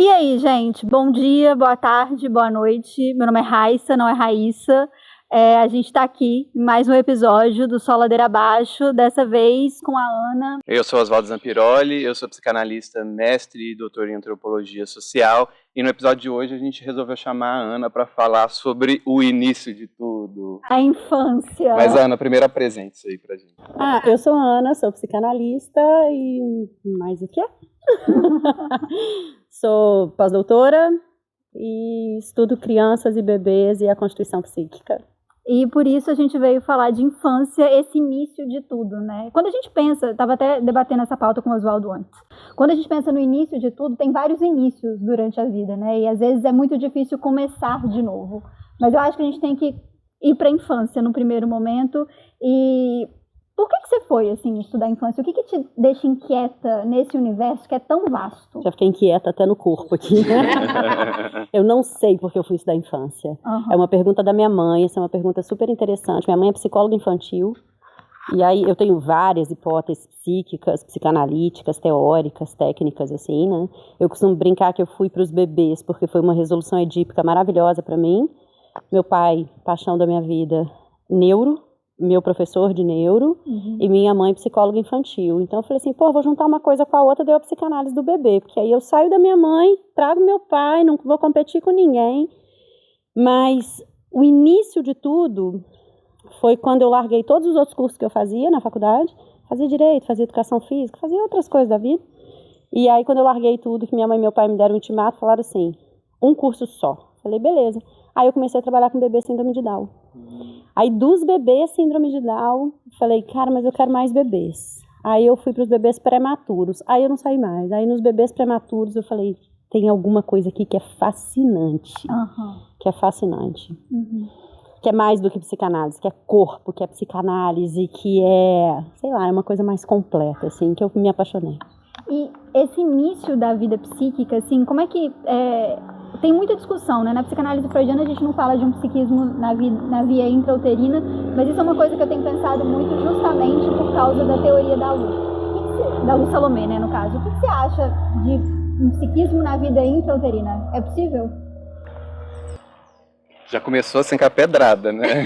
E aí, gente? Bom dia, boa tarde, boa noite. Meu nome é Raissa, não é Raíssa. A gente tá aqui em mais um episódio do Só Ladeira Abaixo, dessa vez com a Ana. Eu sou Oswaldo Zampiroli, eu sou psicanalista, mestre e doutor em antropologia social. E no episódio de hoje a gente resolveu chamar a Ana para falar sobre o início de tudo. A infância. Mas Ana, primeiro apresente-se aí pra gente. Eu sou a Ana, sou psicanalista e mais o quê? Sou pós-doutora e estudo crianças e bebês e a constituição psíquica. E por isso a gente veio falar de infância, esse início de tudo, né? Quando a gente pensa, estava até debatendo essa pauta com o Oswaldo antes, quando a gente pensa no início de tudo, tem vários inícios durante a vida, né? E às vezes é muito difícil começar de novo. Mas eu acho que a gente tem que ir para a infância no primeiro momento. E por que você foi, assim, estudar a infância? O que te deixa inquieta nesse universo que é tão vasto? Já fiquei inquieta até no corpo aqui. Eu não sei porque eu fui estudar infância. Uhum. É uma pergunta da minha mãe, essa é uma pergunta super interessante. Minha mãe é psicóloga infantil. E aí eu tenho várias hipóteses psíquicas, psicanalíticas, teóricas, técnicas, assim, né? Eu costumo brincar que eu fui para os bebês porque foi uma resolução edípica maravilhosa para mim. Meu pai, paixão da minha vida, neuro. Meu professor de neuro, e minha mãe psicóloga infantil. Então eu falei assim, vou juntar uma coisa com a outra, deu a psicanálise do bebê, porque aí eu saio da minha mãe, trago meu pai, não vou competir com ninguém. Mas o início de tudo foi quando eu larguei todos os outros cursos que eu fazia na faculdade, fazia direito, fazia educação física, fazia outras coisas da vida. E aí quando eu larguei tudo, que minha mãe e meu pai me deram um ultimato, falaram assim, um curso só. Falei, beleza. Aí eu comecei a trabalhar com bebê síndrome de Down. Aí dos bebês síndrome de Down, falei, cara, mas eu quero mais bebês. Aí eu fui para os bebês prematuros, aí eu não saí mais. Aí nos bebês prematuros eu falei, tem alguma coisa aqui que é fascinante. Que é fascinante. Que é mais do que psicanálise, que é corpo, que é psicanálise, que é, sei lá, é uma coisa mais completa, assim, que eu me apaixonei. E esse início da vida psíquica, assim, como é que... Tem muita discussão, né? Na psicanálise freudiana a gente não fala de um psiquismo na via intrauterina, mas isso é uma coisa que eu tenho pensado muito justamente por causa da teoria da Lu. Da Lu Salomé, né, no caso. O que você acha de um psiquismo na vida intrauterina? É possível? Já começou assim com a pedrada, né?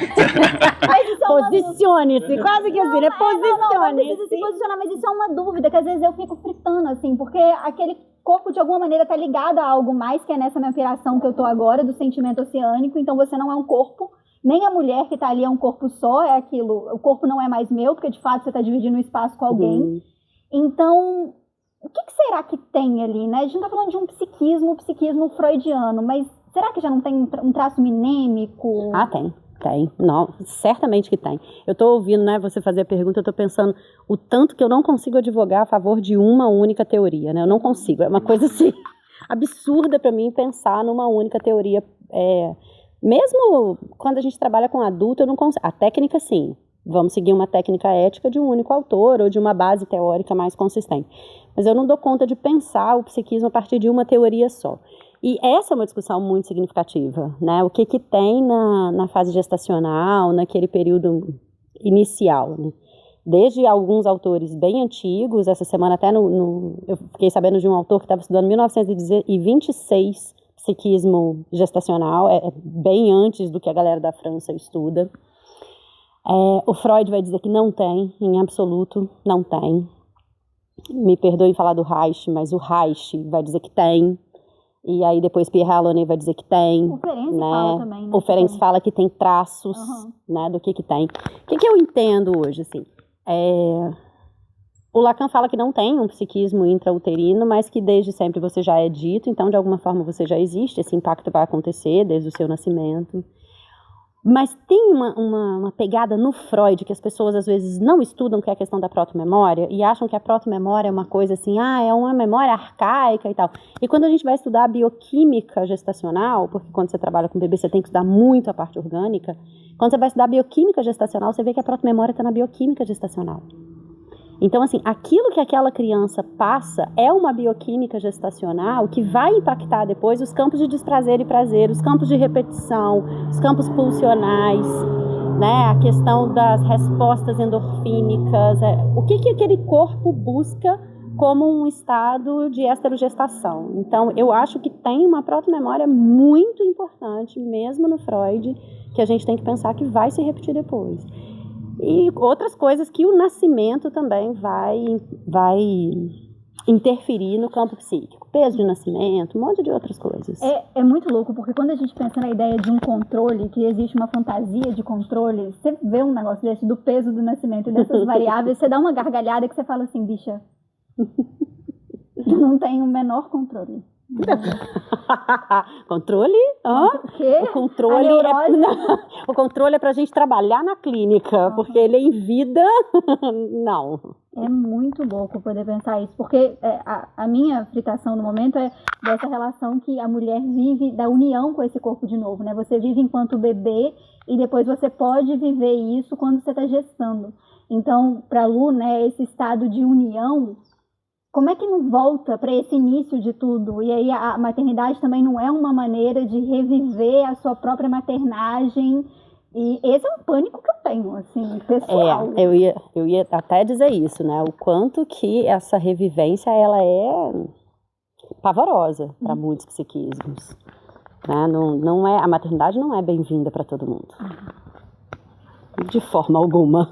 Posicione-se, quase que assim, né? Posicione-se. Não precisa se posicionar, mas isso é uma dúvida que às vezes eu fico fritando, assim, porque aquele corpo de alguma maneira tá ligado a algo mais, que é nessa minha operação que eu tô agora, do sentimento oceânico, então você não é um corpo, nem a mulher que tá ali é um corpo só, é aquilo, o corpo não é mais meu, porque de fato você tá dividindo o espaço com alguém. Então, o que será que tem ali, né? A gente tá falando de um psiquismo freudiano, mas será que já não tem um traço minêmico? Tem. Não, certamente que tem. Eu estou ouvindo, né, você fazer a pergunta, eu estou pensando o tanto que eu não consigo advogar a favor de uma única teoria, né? Eu não consigo. É uma coisa assim absurda para mim pensar numa única teoria. Mesmo quando a gente trabalha com adulto, eu não consigo. A técnica, sim. Vamos seguir uma técnica ética de um único autor ou de uma base teórica mais consistente. Mas eu não dou conta de pensar o psiquismo a partir de uma teoria só. E essa é uma discussão muito significativa, né? O que tem na fase gestacional, naquele período inicial, né? Desde alguns autores bem antigos, essa semana até eu fiquei sabendo de um autor que estava estudando 1926 psiquismo gestacional, é bem antes do que a galera da França estuda. O Freud vai dizer que não tem, em absoluto, não tem. Me perdoem falar do Reich, mas o Reich vai dizer que tem. E aí depois Pierre Halloney vai dizer que tem. O Ferenczi né? fala também, né? O Ferenczi fala que tem traços, né, do que tem. O que eu entendo hoje, assim? O Lacan fala que não tem um psiquismo intrauterino, mas que desde sempre você já é dito, então de alguma forma você já existe, esse impacto vai acontecer desde o seu nascimento. Mas tem uma pegada no Freud que as pessoas às vezes não estudam, que é a questão da protomemória, e acham que a protomemória é uma coisa assim, é uma memória arcaica e tal. E quando a gente vai estudar a bioquímica gestacional, porque quando você trabalha com bebê você tem que estudar muito a parte orgânica, quando você vai estudar a bioquímica gestacional, você vê que a protomemória está na bioquímica gestacional. Então, assim, aquilo que aquela criança passa é uma bioquímica gestacional que vai impactar depois os campos de desprazer e prazer, os campos de repetição, os campos pulsionais, né? A questão das respostas endorfínicas, o que aquele corpo busca como um estado de esterogestação. Então, eu acho que tem uma protomemória muito importante, mesmo no Freud, que a gente tem que pensar que vai se repetir depois. E outras coisas que o nascimento também vai interferir no campo psíquico. Peso de nascimento, um monte de outras coisas. É muito louco, porque quando a gente pensa na ideia de um controle, que existe uma fantasia de controle, você vê um negócio desse, do peso do nascimento e dessas variáveis, você dá uma gargalhada que você fala assim, bicha, eu não tenho o menor controle. Controle? O controle o controle é pra gente trabalhar na clínica, porque ele é em vida, não. É muito louco poder pensar isso, porque a minha fritação no momento é dessa relação que a mulher vive da união com esse corpo de novo, né? Você vive enquanto bebê e depois você pode viver isso quando você está gestando. Então, para a Lu, né, esse estado de união, como é que não volta para esse início de tudo? E aí a maternidade também não é uma maneira de reviver a sua própria maternagem. E esse é um pânico que eu tenho, assim, pessoal. Eu ia até dizer isso, né? O quanto que essa revivência, ela é pavorosa para muitos psiquismos. Né? Não é, a maternidade não é bem-vinda para todo mundo. De forma alguma.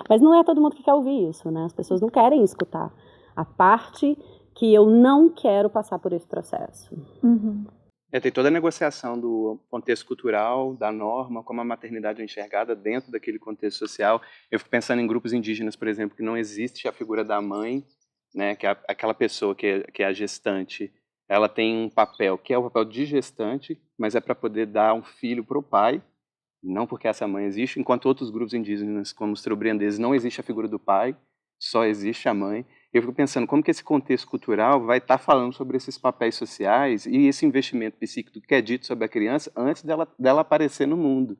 Mas não é todo mundo que quer ouvir isso, né? As pessoas não querem escutar a parte que eu não quero passar por esse processo. Tem toda a negociação do contexto cultural, da norma, como a maternidade é enxergada dentro daquele contexto social. Eu fico pensando em grupos indígenas, por exemplo, que não existe a figura da mãe, né, que é aquela pessoa que é a gestante. Ela tem um papel, que é o papel de gestante, mas é para poder dar um filho para o pai, não porque essa mãe existe, enquanto outros grupos indígenas, como os trobriandeses, não existe a figura do pai, só existe a mãe. Eu fico pensando como que esse contexto cultural vai estar falando sobre esses papéis sociais e esse investimento psíquico que é dito sobre a criança antes dela aparecer no mundo.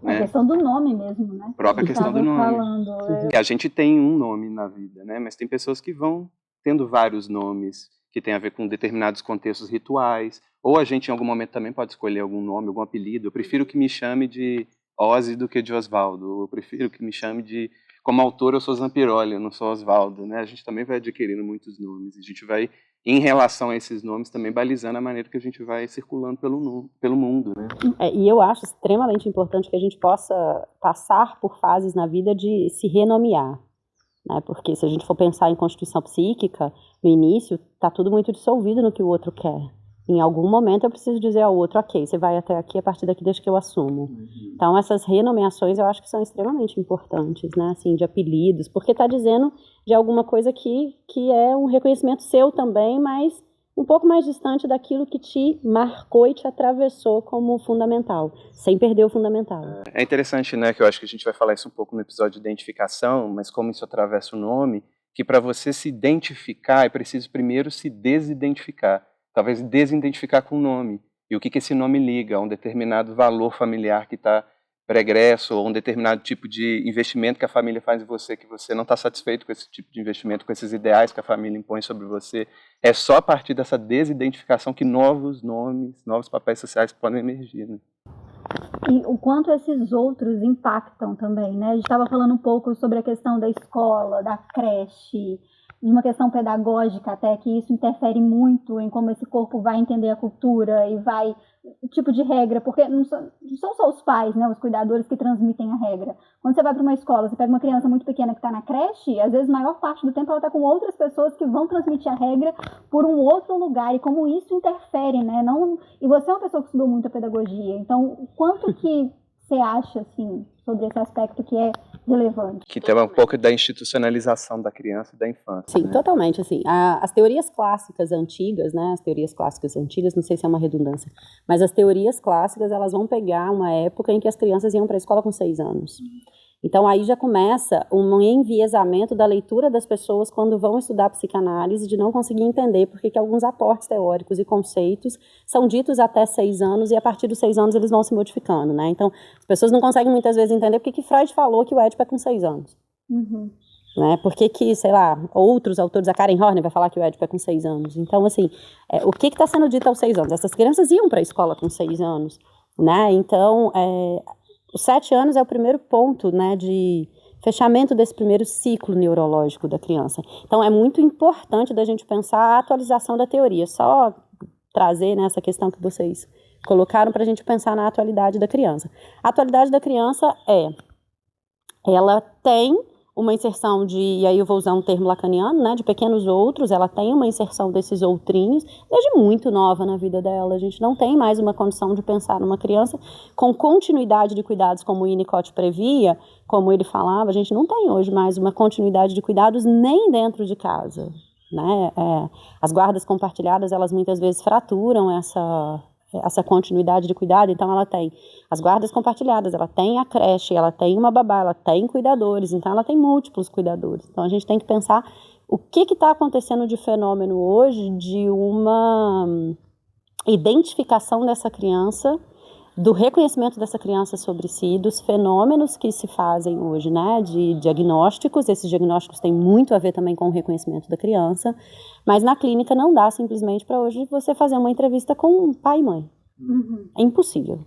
Né? A questão do nome mesmo, né? A própria questão do nome. Falando, A gente tem um nome na vida, né? Mas tem pessoas que vão tendo vários nomes que tem a ver com determinados contextos rituais, ou a gente em algum momento também pode escolher algum nome, algum apelido. Eu prefiro que me chame de Ozzy do que de Osvaldo. Eu prefiro que me chame de... Como autor, eu sou Zampiroli, eu não sou Osvaldo, né? A gente também vai adquirindo muitos nomes. A gente vai, em relação a esses nomes, também balizando a maneira que a gente vai circulando pelo mundo, né? E eu acho extremamente importante que a gente possa passar por fases na vida de se renomear, né? Porque se a gente for pensar em constituição psíquica, no início, está tudo muito dissolvido no que o outro quer. Em algum momento eu preciso dizer ao outro, ok, você vai até aqui, a partir daqui deixa que eu assumo. Então essas renomeações eu acho que são extremamente importantes, né, assim, de apelidos, porque está dizendo de alguma coisa que é um reconhecimento seu também, mas um pouco mais distante daquilo que te marcou e te atravessou como fundamental, sem perder o fundamental. É interessante, né, que eu acho que a gente vai falar isso um pouco no episódio de identificação, mas como isso atravessa o nome, que para você se identificar é preciso primeiro se desidentificar. Talvez desidentificar com o nome. E o que esse nome liga a um determinado valor familiar que está pregresso, ou um determinado tipo de investimento que a família faz em você, que você não está satisfeito com esse tipo de investimento, com esses ideais que a família impõe sobre você. É só a partir dessa desidentificação que novos nomes, novos papéis sociais podem emergir, né? E o quanto esses outros impactam também, né? A gente estava falando um pouco sobre a questão da escola, da creche, de uma questão pedagógica até, que isso interfere muito em como esse corpo vai entender a cultura e vai... o tipo de regra, porque não são só os pais, né, os cuidadores que transmitem a regra. Quando você vai para uma escola, você pega uma criança muito pequena que está na creche, às vezes a maior parte do tempo ela está com outras pessoas que vão transmitir a regra por um outro lugar, e como isso interfere, né? E você é uma pessoa que estudou muito a pedagogia, então o quanto que você acha, assim, sobre esse aspecto que é relevante? Que tem um pouco da institucionalização da criança e da infância. Sim, né? Totalmente, assim, as teorias clássicas antigas, né, não sei se é uma redundância, mas as teorias clássicas, elas vão pegar uma época em que as crianças iam para a escola com 6 anos. Então aí já começa um enviesamento da leitura das pessoas quando vão estudar psicanálise, de não conseguir entender porque que alguns aportes teóricos e conceitos são ditos até 6 anos e a partir dos 6 anos eles vão se modificando, né? Então as pessoas não conseguem muitas vezes entender porque que Freud falou que o Édipo é com 6 anos. Né? Por que, sei lá, outros autores, a Karen Horney vai falar que o Édipo é com 6 anos. Então, assim, o que está sendo dito aos 6 anos? Essas crianças iam para a escola com 6 anos, né? Então, os 7 anos é o primeiro ponto, né, fechamento desse primeiro ciclo neurológico da criança. Então, é muito importante da gente pensar a atualização da teoria. Só trazer, né, essa questão que vocês colocaram para a gente pensar na atualidade da criança. A atualidade da criança ela tem uma inserção e aí eu vou usar um termo lacaniano, né, de pequenos outros, ela tem uma inserção desses outrinhos desde muito nova na vida dela. A gente não tem mais uma condição de pensar numa criança com continuidade de cuidados como o Winnicott previa, como ele falava, a gente não tem hoje mais uma continuidade de cuidados nem dentro de casa, né? As guardas compartilhadas, elas muitas vezes fraturam essa continuidade de cuidado. Então ela tem as guardas compartilhadas, ela tem a creche, ela tem uma babá, ela tem cuidadores, então ela tem múltiplos cuidadores. Então a gente tem que pensar o que está acontecendo de fenômeno hoje de uma identificação dessa criança, do reconhecimento dessa criança sobre si, dos fenômenos que se fazem hoje, né, de diagnósticos. Esses diagnósticos têm muito a ver também com o reconhecimento da criança, mas na clínica não dá simplesmente para hoje você fazer uma entrevista com pai e mãe. É impossível.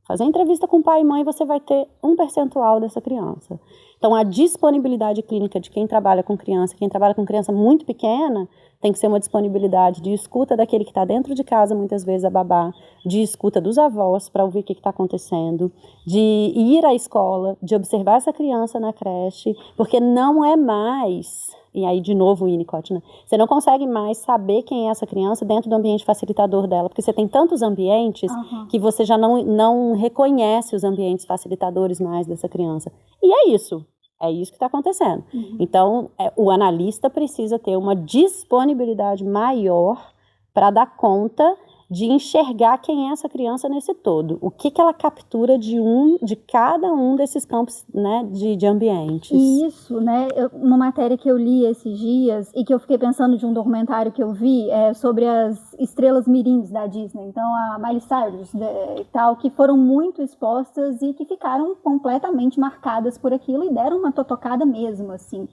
Fazer entrevista com pai e mãe, você vai ter um percentual dessa criança. Então, a disponibilidade clínica de quem trabalha com criança muito pequena, tem que ser uma disponibilidade de escuta daquele que está dentro de casa, muitas vezes a babá, de escuta dos avós para ouvir o que está acontecendo, de ir à escola, de observar essa criança na creche, porque não é mais, e aí de novo o Winnicott, né? Você não consegue mais saber quem é essa criança dentro do ambiente facilitador dela, porque você tem tantos ambientes que você já não reconhece os ambientes facilitadores mais dessa criança. E é isso que está acontecendo. Então, o analista precisa ter uma disponibilidade maior para dar conta de enxergar quem é essa criança nesse todo. O que ela captura de cada um desses campos, né, de ambientes. Isso, né? Uma matéria que eu li esses dias e que eu fiquei pensando de um documentário que eu vi sobre as estrelas mirins da Disney. Então, a Miley Cyrus e tal, que foram muito expostas e que ficaram completamente marcadas por aquilo e deram uma totocada mesmo, assim.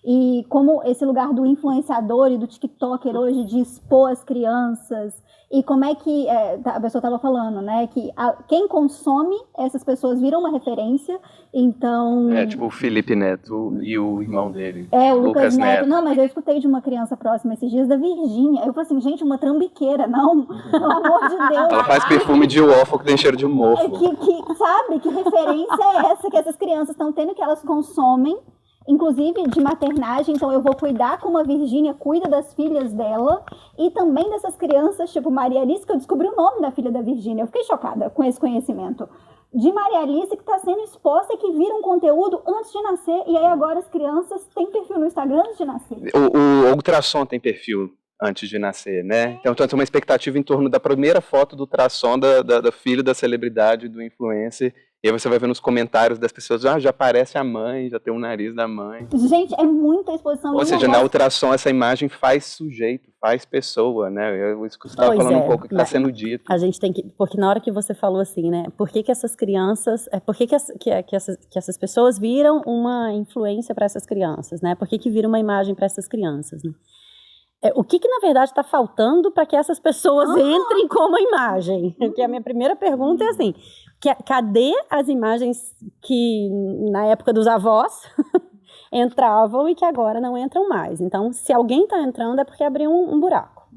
E como esse lugar do influenciador e do TikToker hoje de expor as crianças, e como é que a pessoa estava falando, né, que quem consome, essas pessoas viram uma referência, então... Tipo o Felipe Neto e o irmão dele. O Lucas Neto. Não, mas eu escutei de uma criança próxima esses dias, da Virgínia. Eu falei assim, gente, uma trambiqueira, não, pelo amor de Deus. Ela faz perfume de waffle que tem cheiro de mofo. Sabe, que referência é essa que essas crianças estão tendo, que elas consomem, inclusive de maternagem. Então eu vou cuidar como a Virgínia cuida das filhas dela e também dessas crianças, tipo Maria Alice, que eu descobri o nome da filha da Virgínia. Eu fiquei chocada com esse conhecimento. De Maria Alice, que está sendo exposta e que vira um conteúdo antes de nascer, e aí agora as crianças têm perfil no Instagram antes de nascer. O ultrassom tem perfil antes de nascer, né? Então tem uma expectativa em torno da primeira foto do ultrassom da filha da celebridade, do influencer. E aí você vai ver nos comentários das pessoas, já aparece a mãe, já tem o nariz da mãe. Gente, é muita exposição. Ou seja, na ultrassom essa imagem faz sujeito, faz pessoa, né? Isso que você estava falando um pouco, que está sendo dito. A gente tem que, porque na hora que você falou assim, né? Por que essas crianças, por que essas pessoas viram uma influência para essas crianças, né? Por que viram uma imagem para essas crianças, né? O que na verdade está faltando para que essas pessoas entrem como imagem? Porque a minha primeira pergunta é assim, cadê as imagens que na época dos avós entravam e que agora não entram mais? Então, se alguém está entrando é porque abriu um buraco.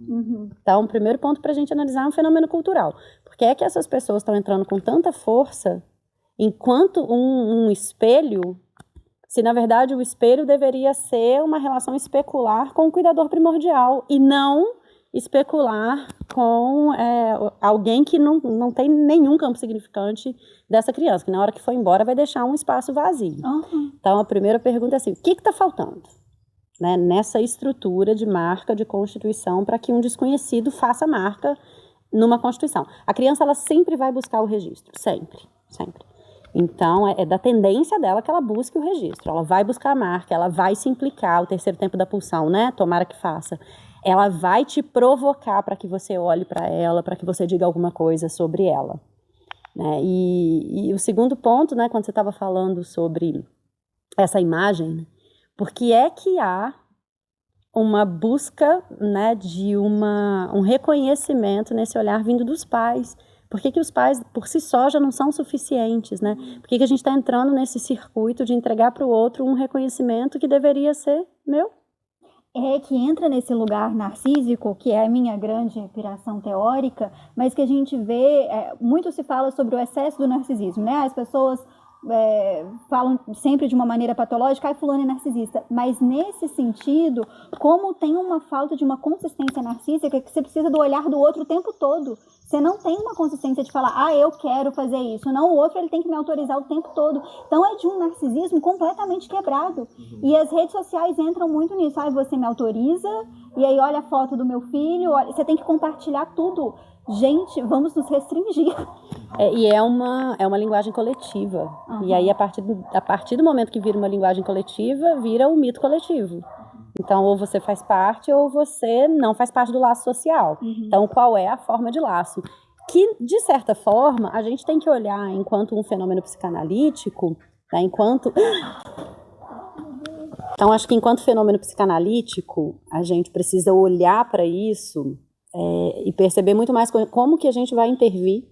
Então, o primeiro ponto para a gente analisar é um fenômeno cultural. Por que é que essas pessoas estão entrando com tanta força enquanto um espelho, se na verdade o espelho deveria ser uma relação especular com o cuidador primordial e não especular com alguém que não tem nenhum campo significante dessa criança, que na hora que for embora vai deixar um espaço vazio. Então a primeira pergunta é assim, o que está faltando, né, nessa estrutura de marca, de constituição, para que um desconhecido faça marca numa constituição? A criança ela sempre vai buscar o registro, sempre. Então, é da tendência dela que ela busque o registro. Ela vai buscar a marca, ela vai se implicar, o terceiro tempo da pulsão, né? Tomara que faça. Ela vai te provocar para que você olhe para ela, para que você diga alguma coisa sobre ela. Né? E o segundo ponto, né, quando você estava falando sobre essa imagem, por que é que há uma busca, né, de um reconhecimento nesse olhar vindo dos pais? Por que os pais, por si só, já não são suficientes, né? Por que a gente está entrando nesse circuito de entregar para o outro um reconhecimento que deveria ser meu? É que entra nesse lugar narcísico, que é a minha grande piração teórica, mas que a gente vê, muito se fala sobre o excesso do narcisismo, né? As pessoas falam sempre de uma maneira patológica, fulano é narcisista, mas nesse sentido, como tem uma falta de uma consistência narcísica, que você precisa do olhar do outro o tempo todo. Você não tem uma consistência de falar, eu quero fazer isso. Não, o outro ele tem que me autorizar o tempo todo. Então é de um narcisismo completamente quebrado. E as redes sociais entram muito nisso. Você me autoriza, e aí olha a foto do meu filho, você tem que compartilhar tudo. Gente, vamos nos restringir. E é uma linguagem coletiva. E aí, a partir do momento que vira uma linguagem coletiva, vira um mito coletivo. Então, ou você faz parte, ou você não faz parte do laço social. Então, qual é a forma de laço? Que, de certa forma, a gente tem que olhar enquanto um fenômeno psicanalítico, né, Então, acho que enquanto fenômeno psicanalítico, a gente precisa olhar para isso e perceber muito mais como que a gente vai intervir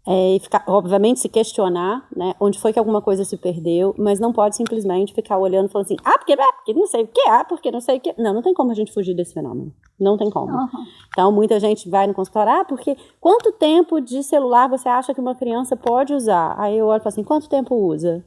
e ficar, obviamente, se questionar, né, onde foi que alguma coisa se perdeu, mas não pode simplesmente ficar olhando e falando assim, porque não sei o que, porque não sei o que. Não tem como a gente fugir desse fenômeno. Não tem como. Então, muita gente vai no consultório, porque quanto tempo de celular você acha que uma criança pode usar? Aí eu olho e falo assim, quanto tempo usa?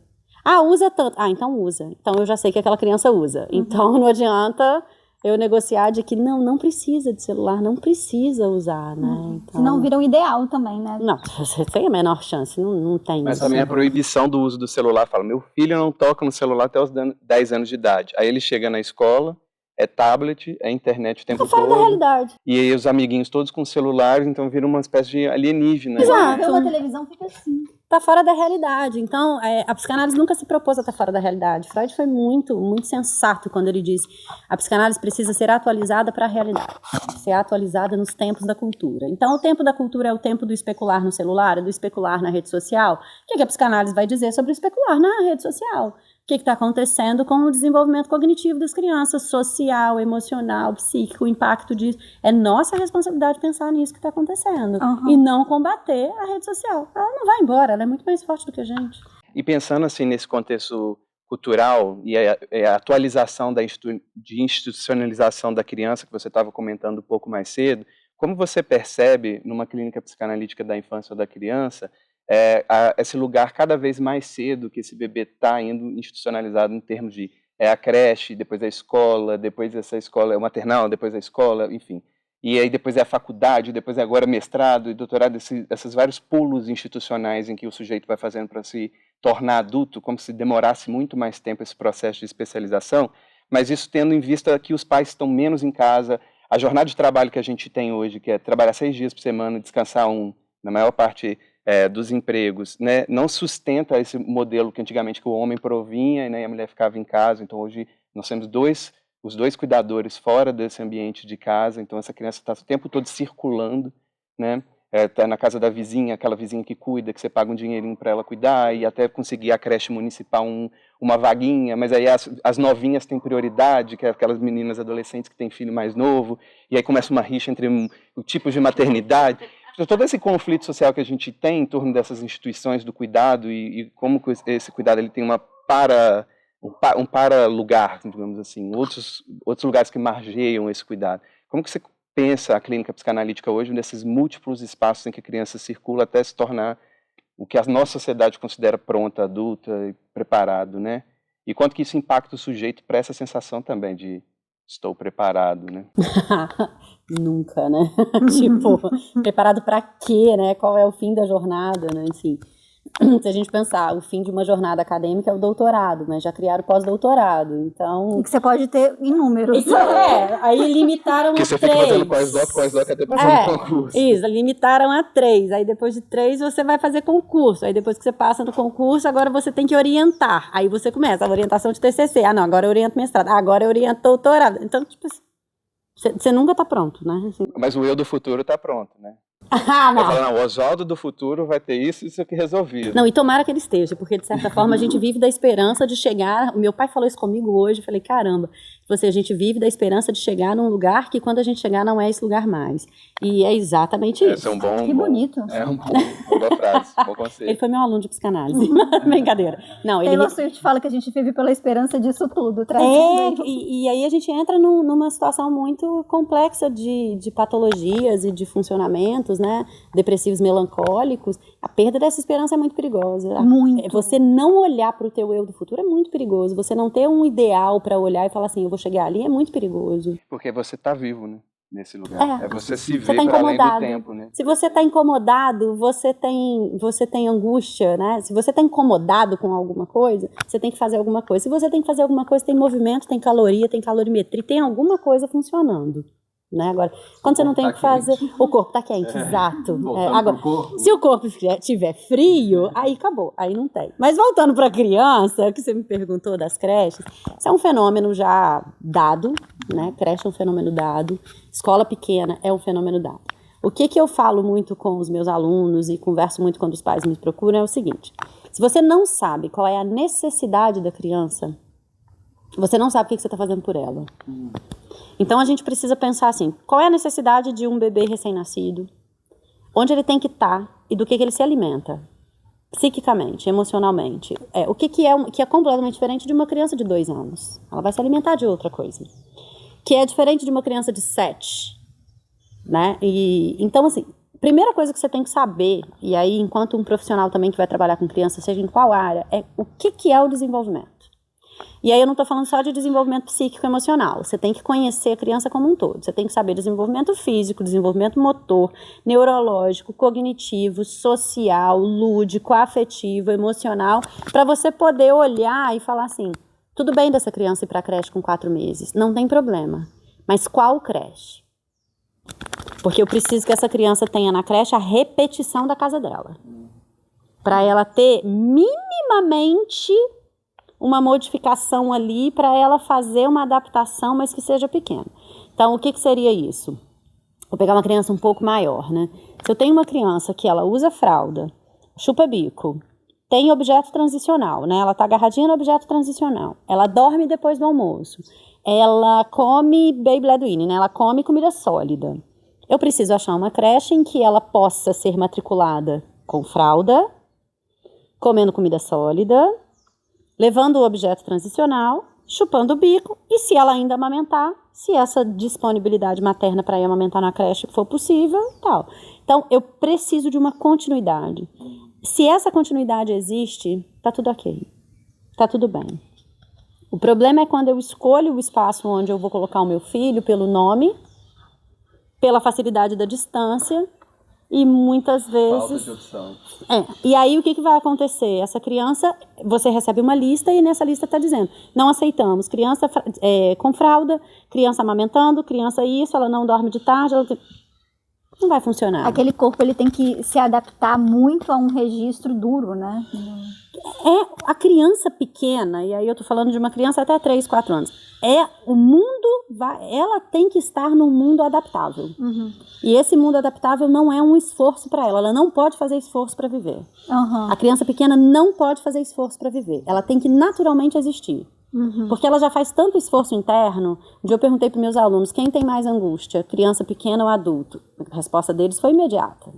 Usa tanto. Então usa. Então eu já sei que aquela criança usa. Então não adianta eu negociar de que não precisa de celular, não precisa usar, né? Então, senão vira um ideal também, né? Não, você tem a menor chance, não tem. Mas também a proibição do uso do celular, fala, meu filho não toca no celular até os 10 anos de idade. Aí ele chega na escola, é tablet, é internet o tempo todo. Fora da realidade. E aí os amiguinhos todos com celulares, então vira uma espécie de alienígena. Exato. Ver uma televisão fica assim. Tá fora da realidade. Então, a psicanálise nunca se propôs a estar fora da realidade. Freud foi muito, muito sensato quando ele disse a psicanálise precisa ser atualizada para a realidade, ser atualizada nos tempos da cultura. Então, o tempo da cultura é o tempo do especular no celular, do especular na rede social. O que a psicanálise vai dizer sobre o especular na rede social? O que está acontecendo com o desenvolvimento cognitivo das crianças, social, emocional, psíquico, o impacto disso. É nossa responsabilidade pensar nisso que está acontecendo. E não combater a rede social. Ela não vai embora, ela é muito mais forte do que a gente. E pensando assim nesse contexto cultural e a atualização de institucionalização da criança, que você estava comentando um pouco mais cedo, como você percebe numa clínica psicanalítica da infância ou da criança, esse lugar cada vez mais cedo que esse bebê está indo institucionalizado em termos de a creche, depois a escola, depois essa escola é o maternal, depois a escola, enfim. E aí depois é a faculdade, depois é agora mestrado e doutorado, esses vários pulos institucionais em que o sujeito vai fazendo para se tornar adulto, como se demorasse muito mais tempo esse processo de especialização, mas isso tendo em vista que os pais estão menos em casa, a jornada de trabalho que a gente tem hoje, que é trabalhar 6 dias por semana, descansar na maior parte dos empregos, né, não sustenta esse modelo que antigamente que o homem provinha, né, e a mulher ficava em casa. Então hoje nós temos os dois cuidadores fora desse ambiente de casa, então essa criança está o tempo todo circulando, né, tá na casa da vizinha, aquela vizinha que cuida, que você paga um dinheirinho para ela cuidar, e até conseguir a creche municipal uma vaguinha, mas aí as novinhas têm prioridade, que é aquelas meninas adolescentes que têm filho mais novo, e aí começa uma rixa entre o tipo de maternidade. Todo esse conflito social que a gente tem em torno dessas instituições do cuidado e como esse cuidado ele tem um para-lugar, digamos assim, outros lugares que margeiam esse cuidado. Como que você pensa a clínica psicanalítica hoje nesses múltiplos espaços em que a criança circula até se tornar o que a nossa sociedade considera pronta, adulta e preparado, né? E quanto que isso impacta o sujeito para essa sensação também de estou preparado, né? Nunca, né? Tipo, preparado para quê, né? Qual é o fim da jornada, né? Assim, se a gente pensar, o fim de uma jornada acadêmica é o doutorado, mas já criaram pós-doutorado, então... E que você pode ter inúmeros. Aí limitaram a 3. Que você fica fazendo pós-doc até passando concurso. Isso, limitaram a 3. Aí depois de 3 você vai fazer concurso. Aí depois que você passa no concurso, agora você tem que orientar. Aí você começa a orientação de TCC. Não, agora eu oriento mestrado. Agora eu oriento doutorado. Então, tipo, você nunca tá pronto, né? Assim. Mas o eu do futuro tá pronto, né? Não. O Oswaldo do futuro vai ter isso aqui resolvido. Não, e tomara que ele esteja, porque de certa forma a gente vive da esperança de chegar. Meu pai falou isso comigo hoje, eu falei, caramba, A gente vive da esperança de chegar num lugar que quando a gente chegar não é esse lugar mais. E é exatamente isso. Esse é um bom... Que bonito. É uma boa frase, um bom conceito. Ele foi meu aluno de psicanálise. Brincadeira. Não, Taylor Swift fala que a gente vive pela esperança disso tudo. Trazendo... E aí a gente entra numa situação muito complexa de patologias e de funcionamentos, né? Depressivos melancólicos. A perda dessa esperança é muito perigosa. Muito. Você não olhar para o teu eu do futuro é muito perigoso. Você não ter um ideal para olhar e falar assim, eu vou chegar ali, é muito perigoso. Porque você tá vivo, né? Nesse lugar. É você se ver tá para além do tempo, né? Se você está incomodado, você tem angústia, né? Se você está incomodado com alguma coisa, você tem que fazer alguma coisa. Se você tem que fazer alguma coisa, tem movimento, tem caloria, tem calorimetria, tem alguma coisa funcionando. Né? Agora, quando você não tem que fazer... O corpo está quente, exato. Agora, se o corpo estiver frio, aí acabou, aí não tem. Mas voltando para a criança, que você me perguntou das creches, isso é um fenômeno já dado, né? Creche é um fenômeno dado, escola pequena é um fenômeno dado. O que eu falo muito com os meus alunos e converso muito quando os pais me procuram é o seguinte: se você não sabe qual é a necessidade da criança, você não sabe o que você está fazendo por ela. Então a gente precisa pensar assim, qual é a necessidade de um bebê recém-nascido, onde ele tem que estar e do que ele se alimenta, psiquicamente, emocionalmente. O que é completamente diferente de uma criança de 2 anos. Ela vai se alimentar de outra coisa. Que é diferente de uma criança de 7, né? Então assim, primeira coisa que você tem que saber, e aí enquanto um profissional também que vai trabalhar com criança, seja em qual área, é o que é o desenvolvimento. E aí eu não estou falando só de desenvolvimento psíquico e emocional. Você tem que conhecer a criança como um todo. Você tem que saber desenvolvimento físico, desenvolvimento motor, neurológico, cognitivo, social, lúdico, afetivo, emocional, para você poder olhar e falar assim, tudo bem dessa criança ir para a creche com 4 meses, não tem problema. Mas qual creche? Porque eu preciso que essa criança tenha na creche a repetição da casa dela. Para ela ter minimamente uma modificação ali para ela fazer uma adaptação, mas que seja pequena. Então, o que seria isso? Vou pegar uma criança um pouco maior, né? Se eu tenho uma criança que ela usa fralda, chupa bico, tem objeto transicional, né? Ela tá agarradinha no objeto transicional, ela dorme depois do almoço, ela come baby led weaning, né? Ela come comida sólida. Eu preciso achar uma creche em que ela possa ser matriculada com fralda, comendo comida sólida, levando o objeto transicional, chupando o bico, e se ela ainda amamentar, se essa disponibilidade materna para ir amamentar na creche for possível, tal. Então, eu preciso de uma continuidade. Se essa continuidade existe, tá tudo ok. Tá tudo bem. O problema é quando eu escolho o espaço onde eu vou colocar o meu filho pelo nome, pela facilidade da distância, e muitas vezes... Falta de opção. E aí o que vai acontecer? Essa criança, você recebe uma lista e nessa lista está dizendo, não aceitamos criança com fralda, criança amamentando, criança isso, ela não dorme de tarde, não vai funcionar. Aquele corpo ele tem que se adaptar muito a um registro duro, né? A criança pequena, e aí eu tô falando de uma criança até 3, 4 anos, ela tem que estar num mundo adaptável. Uhum. E esse mundo adaptável não é um esforço para ela não pode fazer esforço para viver. Uhum. A criança pequena não pode fazer esforço para viver, ela tem que naturalmente existir. Uhum. Porque ela já faz tanto esforço interno. Um dia eu perguntei para meus alunos, quem tem mais angústia, criança pequena ou adulto? A resposta deles foi imediata.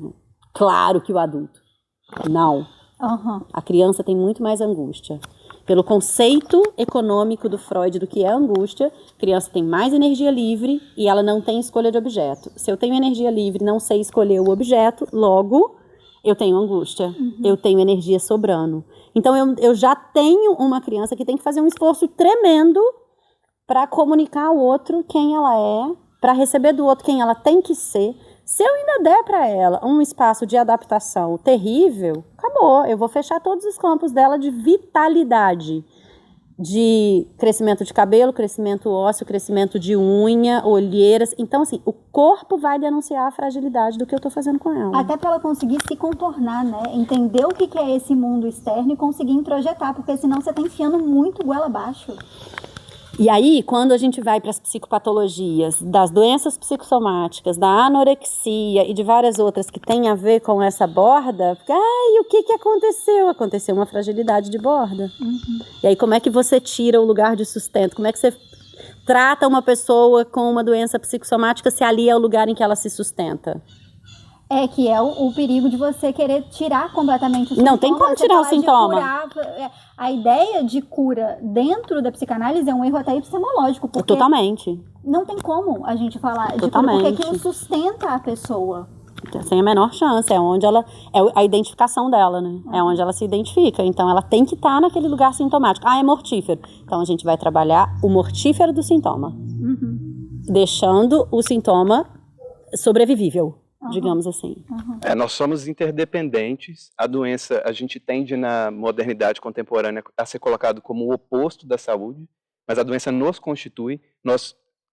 Claro que o adulto. Não. Uhum. A criança tem muito mais angústia. Pelo conceito econômico do Freud do que é angústia, a criança tem mais energia livre e ela não tem escolha de objeto. Se eu tenho energia livre e não sei escolher o objeto, logo eu tenho angústia. Uhum. Eu tenho energia sobrando. Então eu já tenho uma criança que tem que fazer um esforço tremendo para comunicar ao outro quem ela é, para receber do outro quem ela tem que ser. Se eu ainda der para ela um espaço de adaptação terrível, acabou. Eu vou fechar todos os campos dela de vitalidade, de crescimento de cabelo, crescimento ósseo, crescimento de unha, olheiras. Então, assim, o corpo vai denunciar a fragilidade do que eu estou fazendo com ela. Até para ela conseguir se contornar, né? Entender o que é esse mundo externo e conseguir introjetar, porque senão você está enfiando muito goela abaixo. E aí, quando a gente vai para as psicopatologias, das doenças psicossomáticas, da anorexia e de várias outras que têm a ver com essa borda, o que aconteceu? Aconteceu uma fragilidade de borda. Uhum. E aí, como é que você tira o lugar de sustento? Como é que você trata uma pessoa com uma doença psicossomática se ali é o lugar em que ela se sustenta? Que é o perigo de você querer tirar completamente o sintoma. Não tem como tirar o sintoma. A ideia de cura dentro da psicanálise é um erro até epistemológico. Porque Totalmente. não tem como a gente falar de cura, Totalmente. porque aquilo sustenta a pessoa. Sem a menor chance, é onde ela, é a identificação dela, né? É onde ela se identifica, então ela tem que estar naquele lugar sintomático. É mortífero, então a gente vai trabalhar o mortífero do sintoma, deixando o sintoma sobrevivível, digamos assim. Nós somos interdependentes, a doença, a gente tende na modernidade contemporânea a ser colocado como o oposto da saúde, mas a doença nos constitui,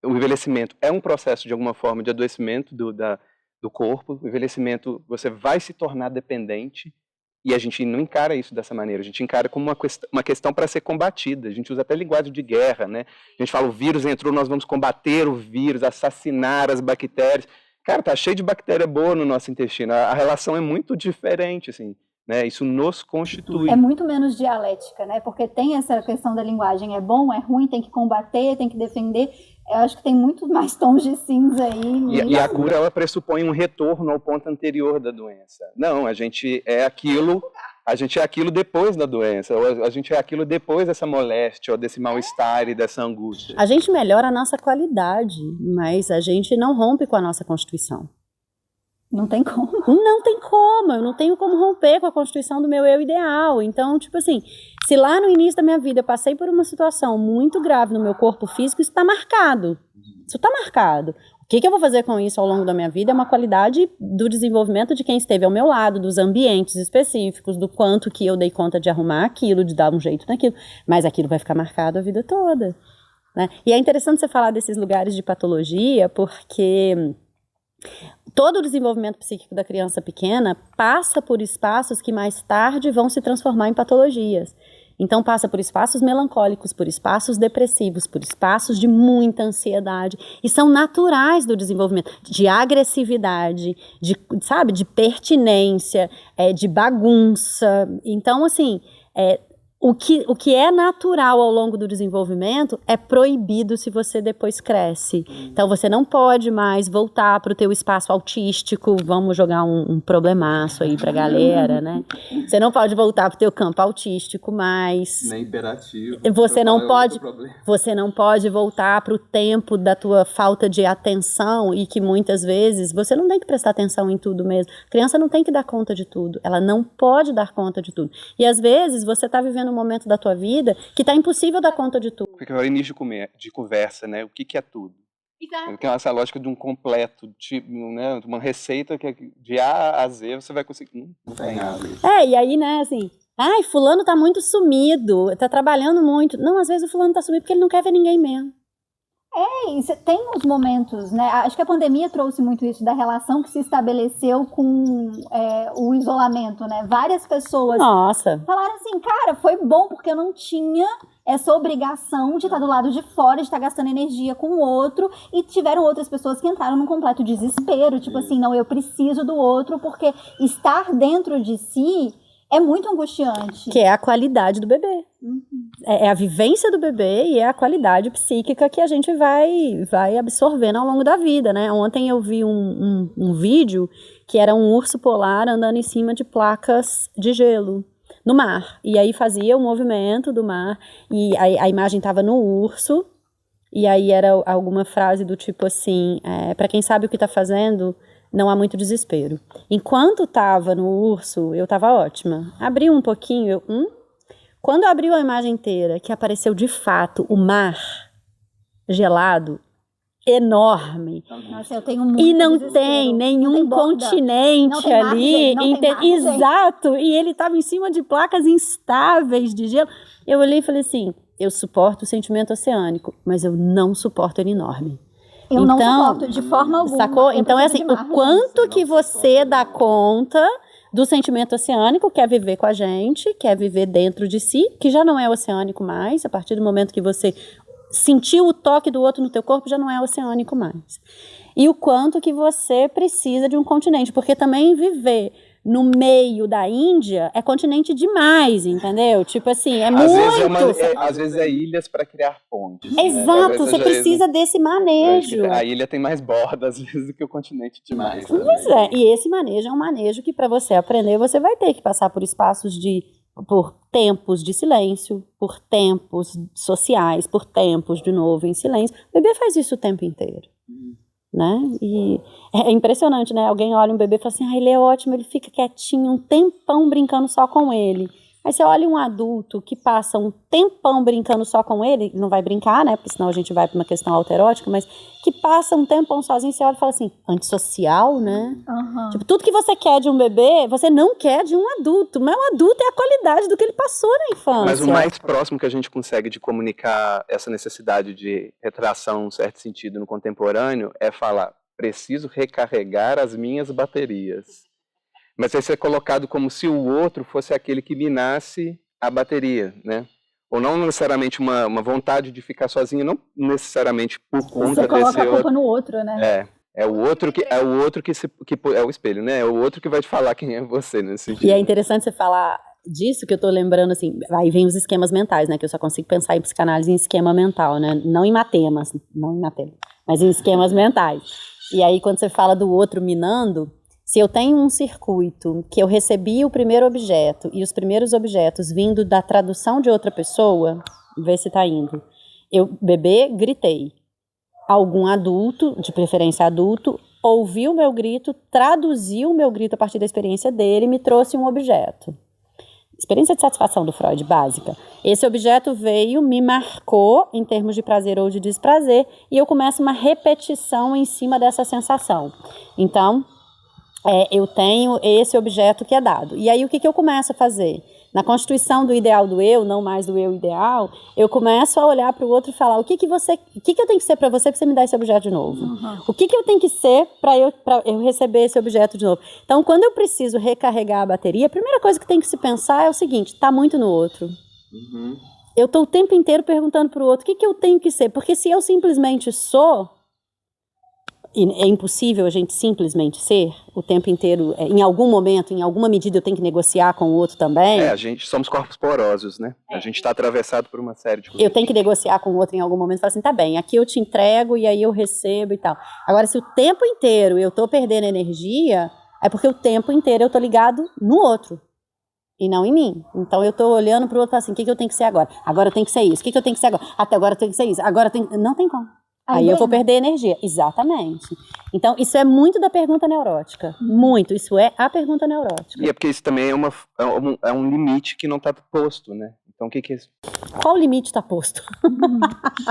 o envelhecimento é um processo de alguma forma de adoecimento do corpo, o envelhecimento, você vai se tornar dependente, e a gente não encara isso dessa maneira, a gente encara como uma questão para ser combatida, a gente usa até linguagem de guerra, né? A gente fala, o vírus entrou, nós vamos combater o vírus, assassinar as bactérias. Cara, tá cheio de bactéria boa no nosso intestino, a relação é muito diferente, assim, né? Isso nos constitui. É muito menos dialética, né? Porque tem essa questão da linguagem, é bom, é ruim, tem que combater, tem que defender. Eu acho que tem muito mais tons de cinza aí. E a cura, ela pressupõe um retorno ao ponto anterior da doença. Não, a gente é aquilo depois da doença, ou a gente é aquilo depois dessa moléstia, ou desse mal-estar e dessa angústia. A gente melhora a nossa qualidade, mas a gente não rompe com a nossa constituição. Não tem como. Não tem como, eu não tenho como romper com a constituição do meu eu ideal. Então, tipo assim, se lá no início da minha vida eu passei por uma situação muito grave no meu corpo físico, isso está marcado. Isso está marcado. O que eu vou fazer com isso ao longo da minha vida é uma qualidade do desenvolvimento de quem esteve ao meu lado, dos ambientes específicos, do quanto que eu dei conta de arrumar aquilo, de dar um jeito naquilo. Mas aquilo vai ficar marcado a vida toda, né? E é interessante você falar desses lugares de patologia, porque todo o desenvolvimento psíquico da criança pequena passa por espaços que mais tarde vão se transformar em patologias. Então passa por espaços melancólicos, por espaços depressivos, por espaços de muita ansiedade. E são naturais do desenvolvimento, de agressividade, de pertinência, de bagunça. Então, assim, o que é natural ao longo do desenvolvimento é proibido se você depois cresce. Então você não pode mais voltar para o teu espaço autístico, vamos jogar um problemaço aí pra galera, né? Você não pode voltar para o teu campo autístico mais. Nem hiperativo. Você não pode voltar para o tempo da tua falta de atenção e que muitas vezes você não tem que prestar atenção em tudo mesmo. A criança não tem que dar conta de tudo, ela não pode dar conta de tudo. E às vezes você está vivendo um momento da tua vida que tá impossível dar conta de tudo. Porque é o início de conversa, né? O que é tudo? Porque é essa lógica de um completo, né? Uma receita que de A a Z você vai conseguir. Não tem nada. E aí, né, assim, fulano tá muito sumido, tá trabalhando muito. Não, às vezes o fulano tá sumido porque ele não quer ver ninguém mesmo. E tem uns momentos, né? Acho que a pandemia trouxe muito isso da relação que se estabeleceu com o isolamento, né? Várias pessoas falaram assim, cara, foi bom porque eu não tinha essa obrigação de estar do lado de fora, de estar gastando energia com o outro, e tiveram outras pessoas que entraram num completo desespero, tipo assim, não, eu preciso do outro, porque estar dentro de si é muito angustiante. Que é a qualidade do bebê. É a vivência do bebê e é a qualidade psíquica que a gente vai absorvendo ao longo da vida, né? Ontem eu vi um vídeo que era um urso polar andando em cima de placas de gelo no mar. E aí fazia o movimento do mar e a imagem estava no urso e aí era alguma frase do tipo assim, para quem sabe o que está fazendo, não há muito desespero. Enquanto estava no urso, eu estava ótima. Abri um pouquinho, Quando abriu a imagem inteira, que apareceu de fato o mar gelado, enorme. Nossa, eu tenho muito e não desespero. tem nenhum continente ali. Exato. E ele estava em cima de placas instáveis de gelo. Eu olhei e falei assim, eu suporto o sentimento oceânico, mas eu não suporto ele enorme. Eu não suporto de forma alguma. Sacou? Então é assim, o quanto que você dá conta do sentimento oceânico, quer viver com a gente, quer viver dentro de si, que já não é oceânico mais, a partir do momento que você sentiu o toque do outro no teu corpo, já não é oceânico mais. E o quanto que você precisa de um continente, porque também viver no meio da Índia, é continente demais, entendeu? Tipo assim, é muito... Às vezes é ilhas para criar pontes. Exato, você precisa desse manejo. A ilha tem mais borda, às vezes, do que o continente demais. Pois é, e esse manejo é um manejo que para você aprender, você vai ter que passar por espaços por tempos de silêncio, por tempos sociais, por tempos, de novo, em silêncio. O bebê faz isso o tempo inteiro. Né? E é impressionante, né? Alguém olha um bebê e fala assim, ele é ótimo, ele fica quietinho um tempão brincando só com ele. Aí você olha um adulto que passa um tempão brincando só com ele, não vai brincar, né? Porque senão a gente vai para uma questão autoerótica, mas que passa um tempão sozinho, você olha e fala assim, antissocial, né? Tipo, tudo que você quer de um bebê, você não quer de um adulto. Mas um adulto é a qualidade do que ele passou na infância. Mas o mais próximo que a gente consegue de comunicar essa necessidade de retração, em um certo sentido, no contemporâneo, é falar, preciso recarregar as minhas baterias. Mas isso é colocado como se o outro fosse aquele que minasse a bateria, né? Ou não necessariamente uma vontade de ficar sozinho, não necessariamente por conta desse outro. Você coloca a culpa no outro, né? É o outro que é o espelho, né? É o outro que vai te falar quem é você nesse sentido. E é interessante você falar disso, que eu tô lembrando assim, aí vem os esquemas mentais, né? Que eu só consigo pensar em psicanálise em esquema mental, né? Não em matemas, mas em esquemas mentais. E aí quando você fala do outro minando, se eu tenho um circuito que eu recebi o primeiro objeto e os primeiros objetos vindo da tradução de outra pessoa, vê se tá indo. Eu, bebê, gritei. Algum adulto, de preferência adulto, ouviu o meu grito, traduziu o meu grito a partir da experiência dele e me trouxe um objeto. Experiência de satisfação do Freud, básica. Esse objeto veio, me marcou em termos de prazer ou de desprazer e eu começo uma repetição em cima dessa sensação. Então, eu tenho esse objeto que é dado. E aí o que eu começo a fazer? Na constituição do ideal do eu, não mais do eu ideal, eu começo a olhar para o outro e falar, o que eu tenho que ser para você me dar esse objeto de novo? O que eu tenho que ser para eu receber esse objeto de novo? Então, quando eu preciso recarregar a bateria, a primeira coisa que tem que se pensar é o seguinte, está muito no outro. Eu estou o tempo inteiro perguntando para o outro, o que eu tenho que ser? Porque se eu simplesmente sou, e é impossível a gente simplesmente ser o tempo inteiro, em algum momento, em alguma medida eu tenho que negociar com o outro também. A gente somos corpos porosos, né? A gente está atravessado por uma série de coisas. Eu tenho que negociar com o outro em algum momento e falar assim, tá bem, aqui eu te entrego e aí eu recebo e tal. Agora, se o tempo inteiro eu tô perdendo energia, é porque o tempo inteiro eu tô ligado no outro. E não em mim. Então eu tô olhando pro outro e falo assim, o que eu tenho que ser agora? Agora eu tenho que ser isso. O que eu tenho que ser agora? Até agora eu tenho que ser isso. Agora eu tenho... Não tem como. Aí eu vou perder energia. Exatamente. Então, isso é muito da pergunta neurótica. Muito. Isso é a pergunta neurótica. E é porque isso também é um limite que não está posto, né? Então, o que é isso? Qual limite está posto?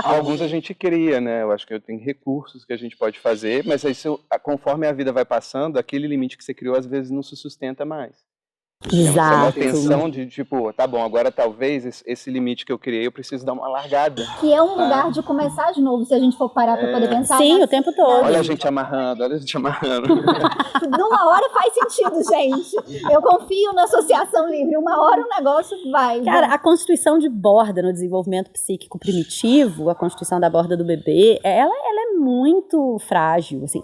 Alguns a gente cria, né? Eu acho que tem recursos que a gente pode fazer, mas isso, conforme a vida vai passando, aquele limite que você criou, às vezes, não se sustenta mais. Exato. É uma tensão de, tipo, tá bom, agora talvez esse limite que eu criei, eu preciso dar uma largada. Que é um lugar de começar de novo, se a gente for parar pra poder pensar. Sim, o tempo todo. Olha a gente amarrando, olha a gente amarrando. Numa hora faz sentido, gente. Eu confio na associação livre. Uma hora o negócio vai. Cara, a constituição de borda no desenvolvimento psíquico primitivo, a constituição da borda do bebê, ela é muito frágil, assim,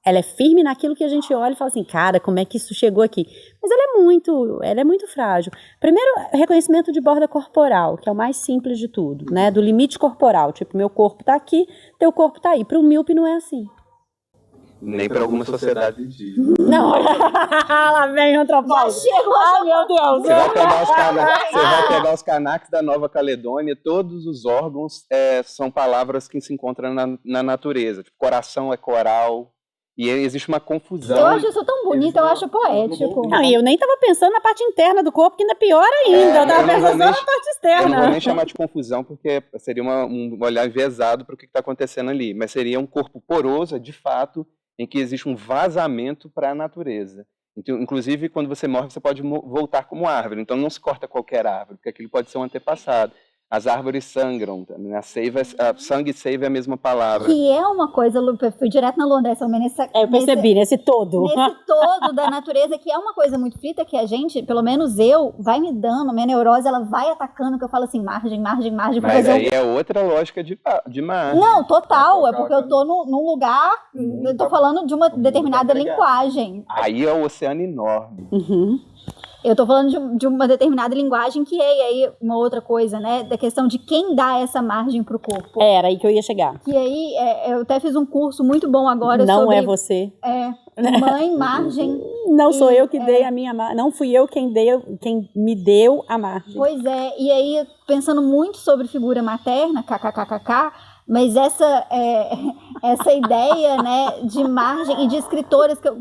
ela é firme naquilo que a gente olha e fala assim, cara, como é que isso chegou aqui? Mas ela é muito frágil. Primeiro, reconhecimento de borda corporal, que é o mais simples de tudo, né? Do limite corporal, tipo, meu corpo tá aqui, teu corpo tá aí. Para o míope não é assim. Nem para alguma sociedade indígena. Não, lá vem o antropólogo. Ai, meu Deus. Você vai pegar os Kanaks da Nova Caledônia, todos os órgãos são palavras que se encontram na natureza. Tipo, coração é coral. E existe uma confusão. Eu acho isso tão bonito, eu acho poético. Não, e eu nem tava pensando na parte interna do corpo, que ainda é pior ainda. Eu tava pensando só na parte externa. Eu não vou nem chamar de confusão, porque seria um olhar enviesado para o que está acontecendo ali. Mas seria um corpo poroso, de fato, em que existe um vazamento para a natureza. Então, inclusive, quando você morre, você pode voltar como árvore. Então, não se corta qualquer árvore, porque aquilo pode ser um antepassado. as árvores sangram, né? Sangue e seiva é a mesma palavra. Que é uma coisa, Lu, eu fui direto na Londres, eu percebi, nesse todo. Nesse todo da natureza, que é uma coisa muito frita, que a gente, pelo menos eu, vai me dando, a minha neurose, ela vai atacando, que eu falo assim, margem. Mas aí é outra lógica de margem. Não, total, é porque eu tô num lugar, eu tô falando de uma determinada linguagem. Aí é um oceano enorme. Uhum. Eu tô falando de uma determinada linguagem que é, e aí uma outra coisa, né, da questão de quem dá essa margem pro corpo. Era aí que eu ia chegar. Que aí, eu até fiz um curso muito bom agora Não sobre... é você. Mãe, margem... Não sou eu que dei a minha margem. Não fui eu quem me deu a margem. Pois é, e aí pensando muito sobre figura materna, kkkk, mas essa ideia, né, de margem e de escritoras que eu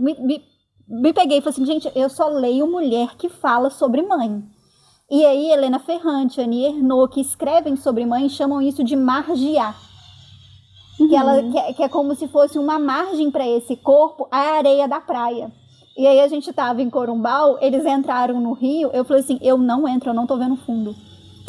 me peguei e falei assim, gente, eu só leio mulher que fala sobre mãe. E aí Helena Ferrante, Annie Ernaux, que escrevem sobre mãe, chamam isso de margear. Que é como se fosse uma margem para esse corpo, a areia da praia. E aí a gente estava em Corumbau, eles entraram no rio, eu falei assim, eu não entro, eu não tô vendo o fundo.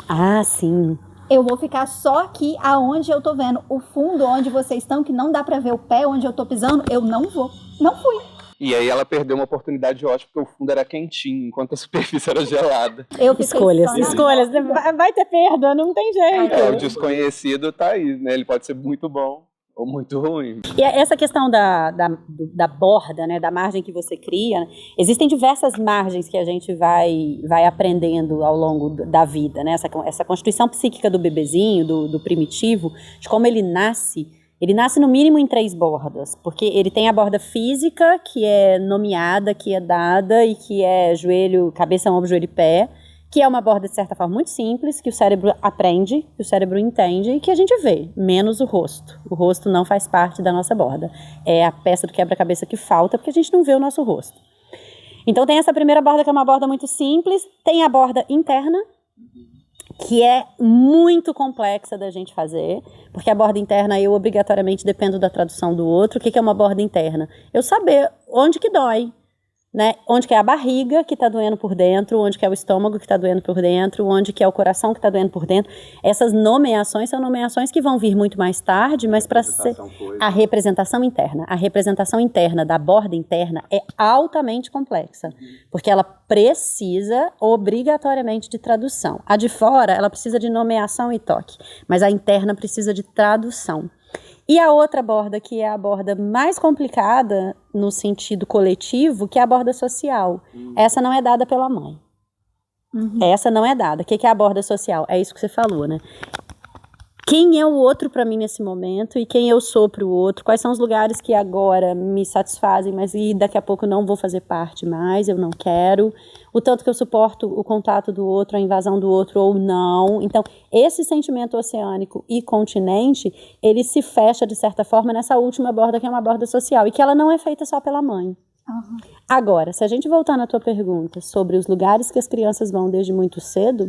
Ah, sim. Eu vou ficar só aqui aonde eu tô vendo. O fundo onde vocês estão, que não dá para ver o pé onde eu tô pisando, eu não vou. Não fui. E aí ela perdeu uma oportunidade ótima, porque o fundo era quentinho, enquanto a superfície era gelada. Escolhas. Vai ter perda, não tem jeito. O desconhecido tá aí, né? Ele pode ser muito bom ou muito ruim. E essa questão da borda, né, da margem que você cria, né, existem diversas margens que a gente vai aprendendo ao longo da vida, né? Essa constituição psíquica do bebezinho, do primitivo, de como ele nasce no mínimo em 3 bordas, porque ele tem a borda física, que é nomeada, que é dada, e que é joelho, cabeça, ombro, joelho e pé, que é uma borda, de certa forma, muito simples, que o cérebro aprende, que o cérebro entende, e que a gente vê, menos o rosto. O rosto não faz parte da nossa borda. É a peça do quebra-cabeça que falta, porque a gente não vê o nosso rosto. Então tem essa primeira borda, que é uma borda muito simples, tem a borda interna, que é muito complexa da gente fazer, porque a borda interna eu obrigatoriamente dependo da tradução do outro. O que é uma borda interna? Eu saber onde que dói, né? Onde que é a barriga que está doendo por dentro, onde que é o estômago que está doendo por dentro, onde que é o coração que está doendo por dentro. Essas nomeações são nomeações que vão vir muito mais tarde, mas para ser a representação interna. A representação interna da borda interna é altamente complexa, porque ela precisa obrigatoriamente de tradução. A de fora, ela precisa de nomeação e toque, mas a interna precisa de tradução. E a outra borda, que é a borda mais complicada no sentido coletivo, que é a borda social. Essa não é dada pela mãe. Essa não é dada. O que é a borda social? É isso que você falou, né? Quem é o outro para mim nesse momento e quem eu sou para o outro? Quais são os lugares que agora me satisfazem, mas daqui a pouco não vou fazer parte mais, eu não quero. O tanto que eu suporto o contato do outro, a invasão do outro ou não. Então, esse sentimento oceânico e continente, ele se fecha, de certa forma, nessa última borda, que é uma borda social, e que ela não é feita só pela mãe. Agora, se a gente voltar na tua pergunta sobre os lugares que as crianças vão desde muito cedo,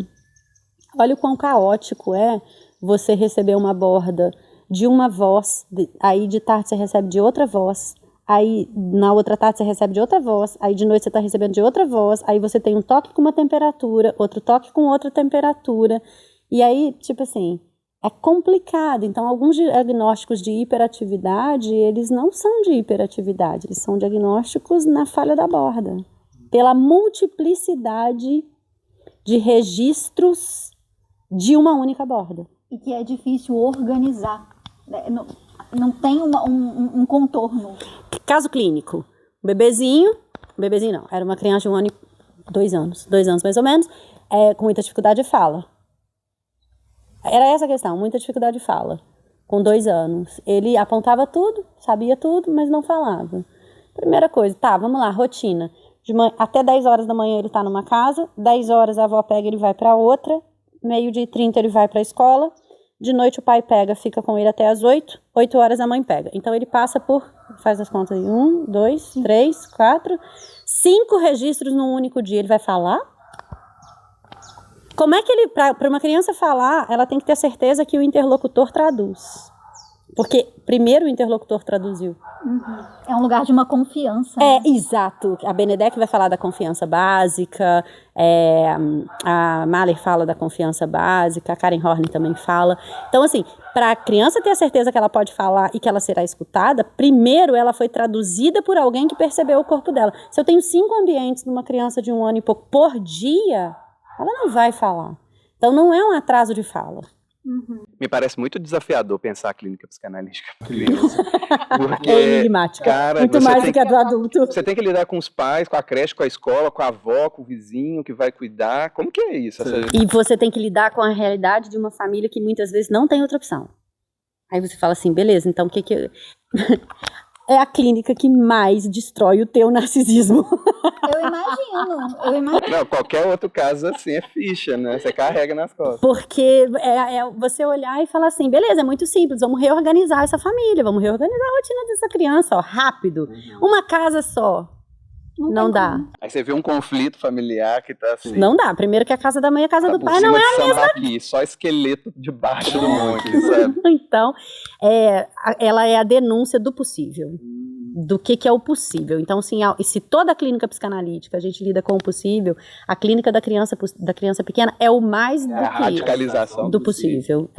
olha o quão caótico é você receber uma borda de uma voz, aí de tarde você recebe de outra voz, aí na outra tarde você recebe de outra voz, aí de noite você está recebendo de outra voz, aí você tem um toque com uma temperatura, outro toque com outra temperatura, e aí, tipo assim, é complicado. Então, alguns diagnósticos de hiperatividade, eles não são de hiperatividade, eles são diagnósticos na falha da borda, pela multiplicidade de registros de uma única borda. E que é difícil organizar, não tem um contorno. Caso clínico, bebezinho não, era uma criança de 1 ano e 2 anos, 2 anos mais ou menos, com muita dificuldade de fala. Era essa a questão, muita dificuldade de fala, com 2 anos. Ele apontava tudo, sabia tudo, mas não falava. Primeira coisa, vamos lá, rotina. Até 10 horas da manhã ele está numa casa, 10 horas a avó pega, ele vai para outra, 12h30 ele vai para a escola, de noite o pai pega, fica com ele até as 8 horas a mãe pega. Então ele passa por, faz as contas aí, 1, 2, 3, 4, 5 registros num único dia. Ele vai falar? Como é que ele, para uma criança falar, ela tem que ter certeza que o interlocutor traduz. Porque primeiro o interlocutor traduziu. É um lugar de uma confiança. Exato. A Benedek vai falar da confiança básica, a Mahler fala da confiança básica, a Karen Horney também fala. Então, assim, para a criança ter a certeza que ela pode falar e que ela será escutada, primeiro ela foi traduzida por alguém que percebeu o corpo dela. Se eu tenho 5 ambientes numa criança de 1 ano e pouco por dia, ela não vai falar. Então, não é um atraso de fala. Me parece muito desafiador pensar a clínica psicanalítica para criança. Porque, É enigmática. cara, muito você mais tem do que a do adulto. Você tem que lidar com os pais, com a creche, com a escola, com a avó, com o vizinho que vai cuidar. Como que é isso? E você tem que lidar com a realidade de uma família que muitas vezes não tem outra opção. Aí você fala assim, beleza, então o que é a clínica que mais destrói o teu narcisismo. Eu imagino. Não, qualquer outro caso assim é ficha, né? Você carrega nas costas. Porque é você olhar e falar assim, beleza, é muito simples, vamos reorganizar essa família, vamos reorganizar a rotina dessa criança, ó, rápido. Uma casa só. Não dá. Aí você vê um conflito familiar que tá assim. Não dá. Primeiro que a casa da mãe e a casa do pai não é a mesma. Aqui, só esqueleto debaixo do monte, sabe? Então, ela é a denúncia do possível. Do que é o possível. Então, assim, se toda a clínica psicanalítica a gente lida com o possível, a clínica da criança pequena é o mais a radicalização do possível.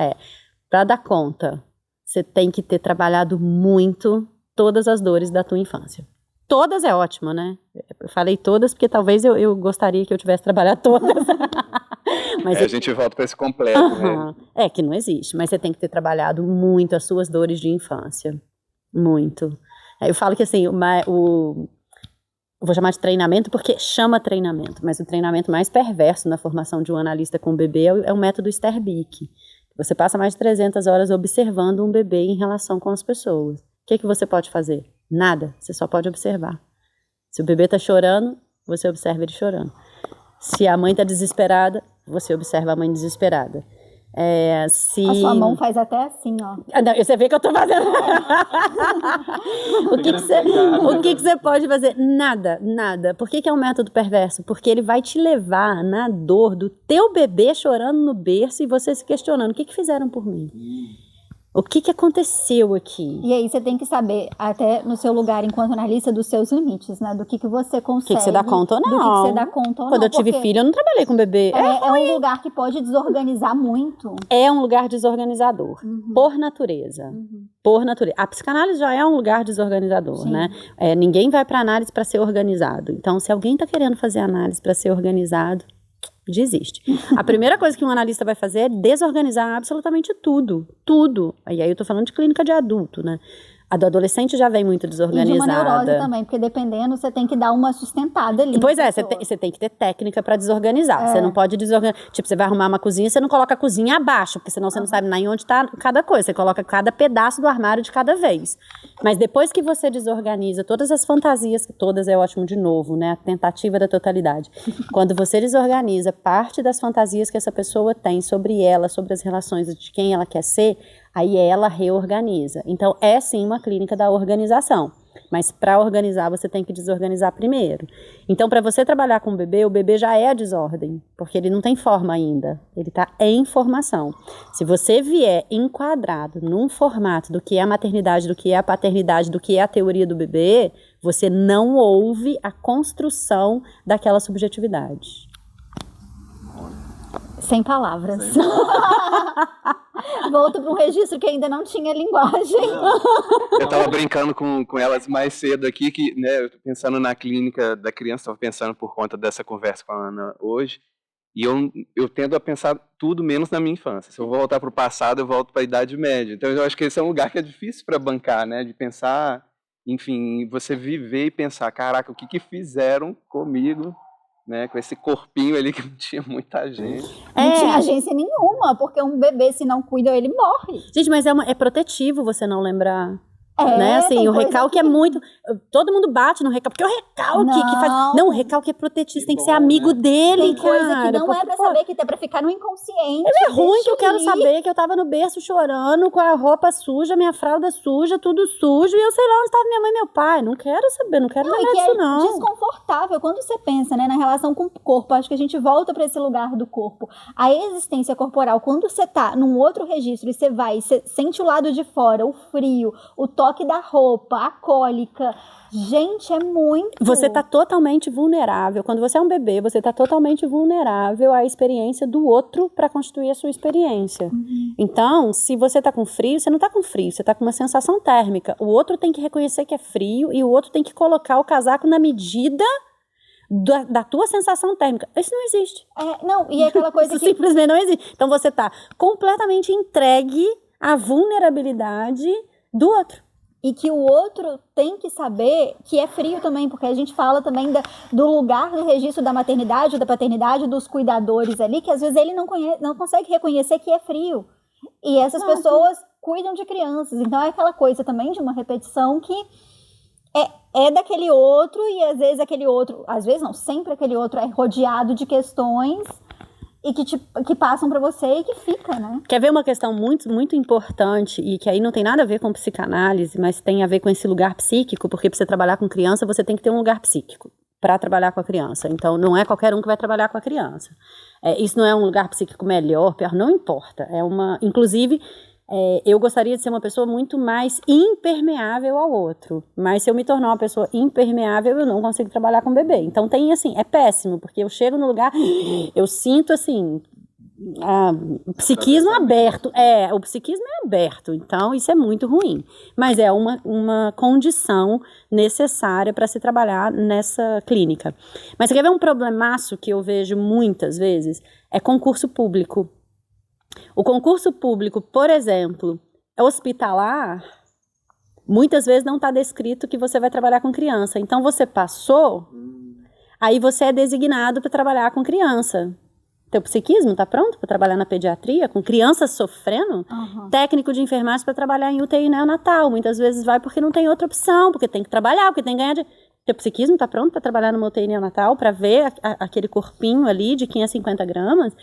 Para dar conta, você tem que ter trabalhado muito todas as dores da tua infância. Todas é ótimo, né? Eu falei todas porque talvez eu gostaria que eu tivesse trabalhado todas. Mas a gente volta para esse completo, né? É que não existe, mas você tem que ter trabalhado muito as suas dores de infância. Muito. Eu falo que assim, eu vou chamar de treinamento porque chama treinamento, mas o treinamento mais perverso na formação de um analista com o bebê é o método Sterbick. Você passa mais de 300 horas observando um bebê em relação com as pessoas. O que você pode fazer? Nada, você só pode observar. Se o bebê está chorando, você observa ele chorando. Se a mãe está desesperada, você observa a mãe desesperada. A sua mão faz até assim, ó. Não, você vê que eu tô fazendo. O que você pode fazer? Nada, nada. Por que é um método perverso? Porque ele vai te levar na dor do teu bebê chorando no berço e você se questionando, o que fizeram por mim? O que aconteceu aqui? E aí você tem que saber, até no seu lugar enquanto analista, dos seus limites, né? Do que você consegue. O que você dá conta ou não. Do que você dá conta ou não. Quando eu tive filho, eu não trabalhei com bebê. É um lugar que pode desorganizar muito. É um lugar desorganizador, por natureza. Por natureza. A psicanálise já é um lugar desorganizador, sim, né? Ninguém vai para análise para ser organizado. Então, se alguém está querendo fazer análise para ser organizado, desiste. A primeira coisa que um analista vai fazer é desorganizar absolutamente tudo. Tudo. E aí eu tô falando de clínica de adulto, né? A do adolescente já vem muito desorganizada. E de uma neurose também, porque dependendo, você tem que dar uma sustentada ali. Pois é, você tem que ter técnica para desorganizar. Você não pode desorganizar. Tipo, você vai arrumar uma cozinha, você não coloca a cozinha abaixo, porque senão você não sabe nem onde tá cada coisa. Você coloca cada pedaço do armário de cada vez. Mas depois que você desorganiza todas as fantasias, todas é ótimo de novo, né? A tentativa da totalidade. Quando você desorganiza parte das fantasias que essa pessoa tem sobre ela, sobre as relações de quem ela quer ser, aí ela reorganiza. Então, é sim uma clínica da organização. Mas para organizar, você tem que desorganizar primeiro. Então, para você trabalhar com o bebê já é a desordem, porque ele não tem forma ainda. Ele está em formação. Se você vier enquadrado num formato do que é a maternidade, do que é a paternidade, do que é a teoria do bebê, você não ouve a construção daquela subjetividade. Sem palavras. Volto para um registro que ainda não tinha linguagem. Eu estava brincando com elas mais cedo aqui, que, né, eu tô pensando na clínica da criança, estava pensando por conta dessa conversa com a Ana hoje, e eu tendo a pensar tudo menos na minha infância. Se eu voltar para o passado, eu volto para a Idade Média. Então eu acho que esse é um lugar que é difícil para bancar, né, de pensar, enfim, você viver e pensar, caraca, o que fizeram comigo, né, com esse corpinho ali que não tinha muita gente. Não tinha agência nenhuma, porque um bebê, se não cuida, ele morre. Gente, mas é protetivo você não lembrar. né? Assim, tem o coisa recalque que- é muito... Todo mundo bate no recalque, porque é o recalque que faz... Não, o recalque é protetista, tem que ser bom, amigo né? dele, Tem cara. coisa que não é porque, pra pô, saber, que é pra ficar no inconsciente. é ruim que eu quero ali. saber que eu tava no berço chorando, com a roupa suja, minha fralda suja, tudo sujo, e eu sei lá onde estava minha mãe e meu pai. Não quero saber, não quero Não, e lembrar que disso, é não. desconfortável quando você pensa, né, na relação com o corpo. Acho que a gente volta para esse lugar do corpo. A existência corporal, quando você tá num outro registro e você vai, você sente o lado de fora, o frio, o toque da roupa, a cólica. Gente, é muito. Você tá totalmente vulnerável. Quando você é um bebê, você tá totalmente vulnerável à experiência do outro para constituir a sua experiência. Então, se você tá com frio, você não tá com frio, você tá com uma sensação térmica. O outro tem que reconhecer que é frio e o outro tem que colocar o casaco na medida da tua sensação térmica. Isso não existe. Não, e é aquela coisa Isso que simplesmente não existe. Então você tá completamente entregue à vulnerabilidade do outro. E que o outro tem que saber que é frio também, porque a gente fala também do lugar do registro da maternidade, da paternidade, dos cuidadores ali, que às vezes ele não consegue reconhecer que é frio. E essas pessoas cuidam de crianças. Então é aquela coisa também de uma repetição que é daquele outro, e às vezes aquele outro, às vezes não, sempre aquele outro é rodeado de questões e que passam pra você e que fica, né? Quer ver uma questão muito, muito importante e que aí não tem nada a ver com psicanálise, mas tem a ver com esse lugar psíquico, porque para você trabalhar com criança, você tem que ter um lugar psíquico para trabalhar com a criança. Então, não é qualquer um que vai trabalhar com a criança. Isso não é um lugar psíquico melhor, pior, não importa. Inclusive, eu gostaria de ser uma pessoa muito mais impermeável ao outro, mas se eu me tornar uma pessoa impermeável, eu não consigo trabalhar com bebê. Então tem assim, é péssimo, porque eu chego no lugar, eu sinto assim, o psiquismo aberto, o psiquismo é aberto, então isso é muito ruim, mas é uma condição necessária para se trabalhar nessa clínica. Mas você quer ver um problemaço que eu vejo muitas vezes? É concurso público. O concurso público, por exemplo, hospitalar, muitas vezes não está descrito que você vai trabalhar com criança. Então, você passou, aí você é designado para trabalhar com criança. Teu psiquismo está pronto para trabalhar na pediatria, com crianças sofrendo? Técnico de enfermagem para trabalhar em UTI neonatal. Muitas vezes vai porque não tem outra opção, porque tem que trabalhar, porque tem que ganhar... Teu psiquismo está pronto para trabalhar numa UTI neonatal, para ver aquele corpinho ali de 550 gramas.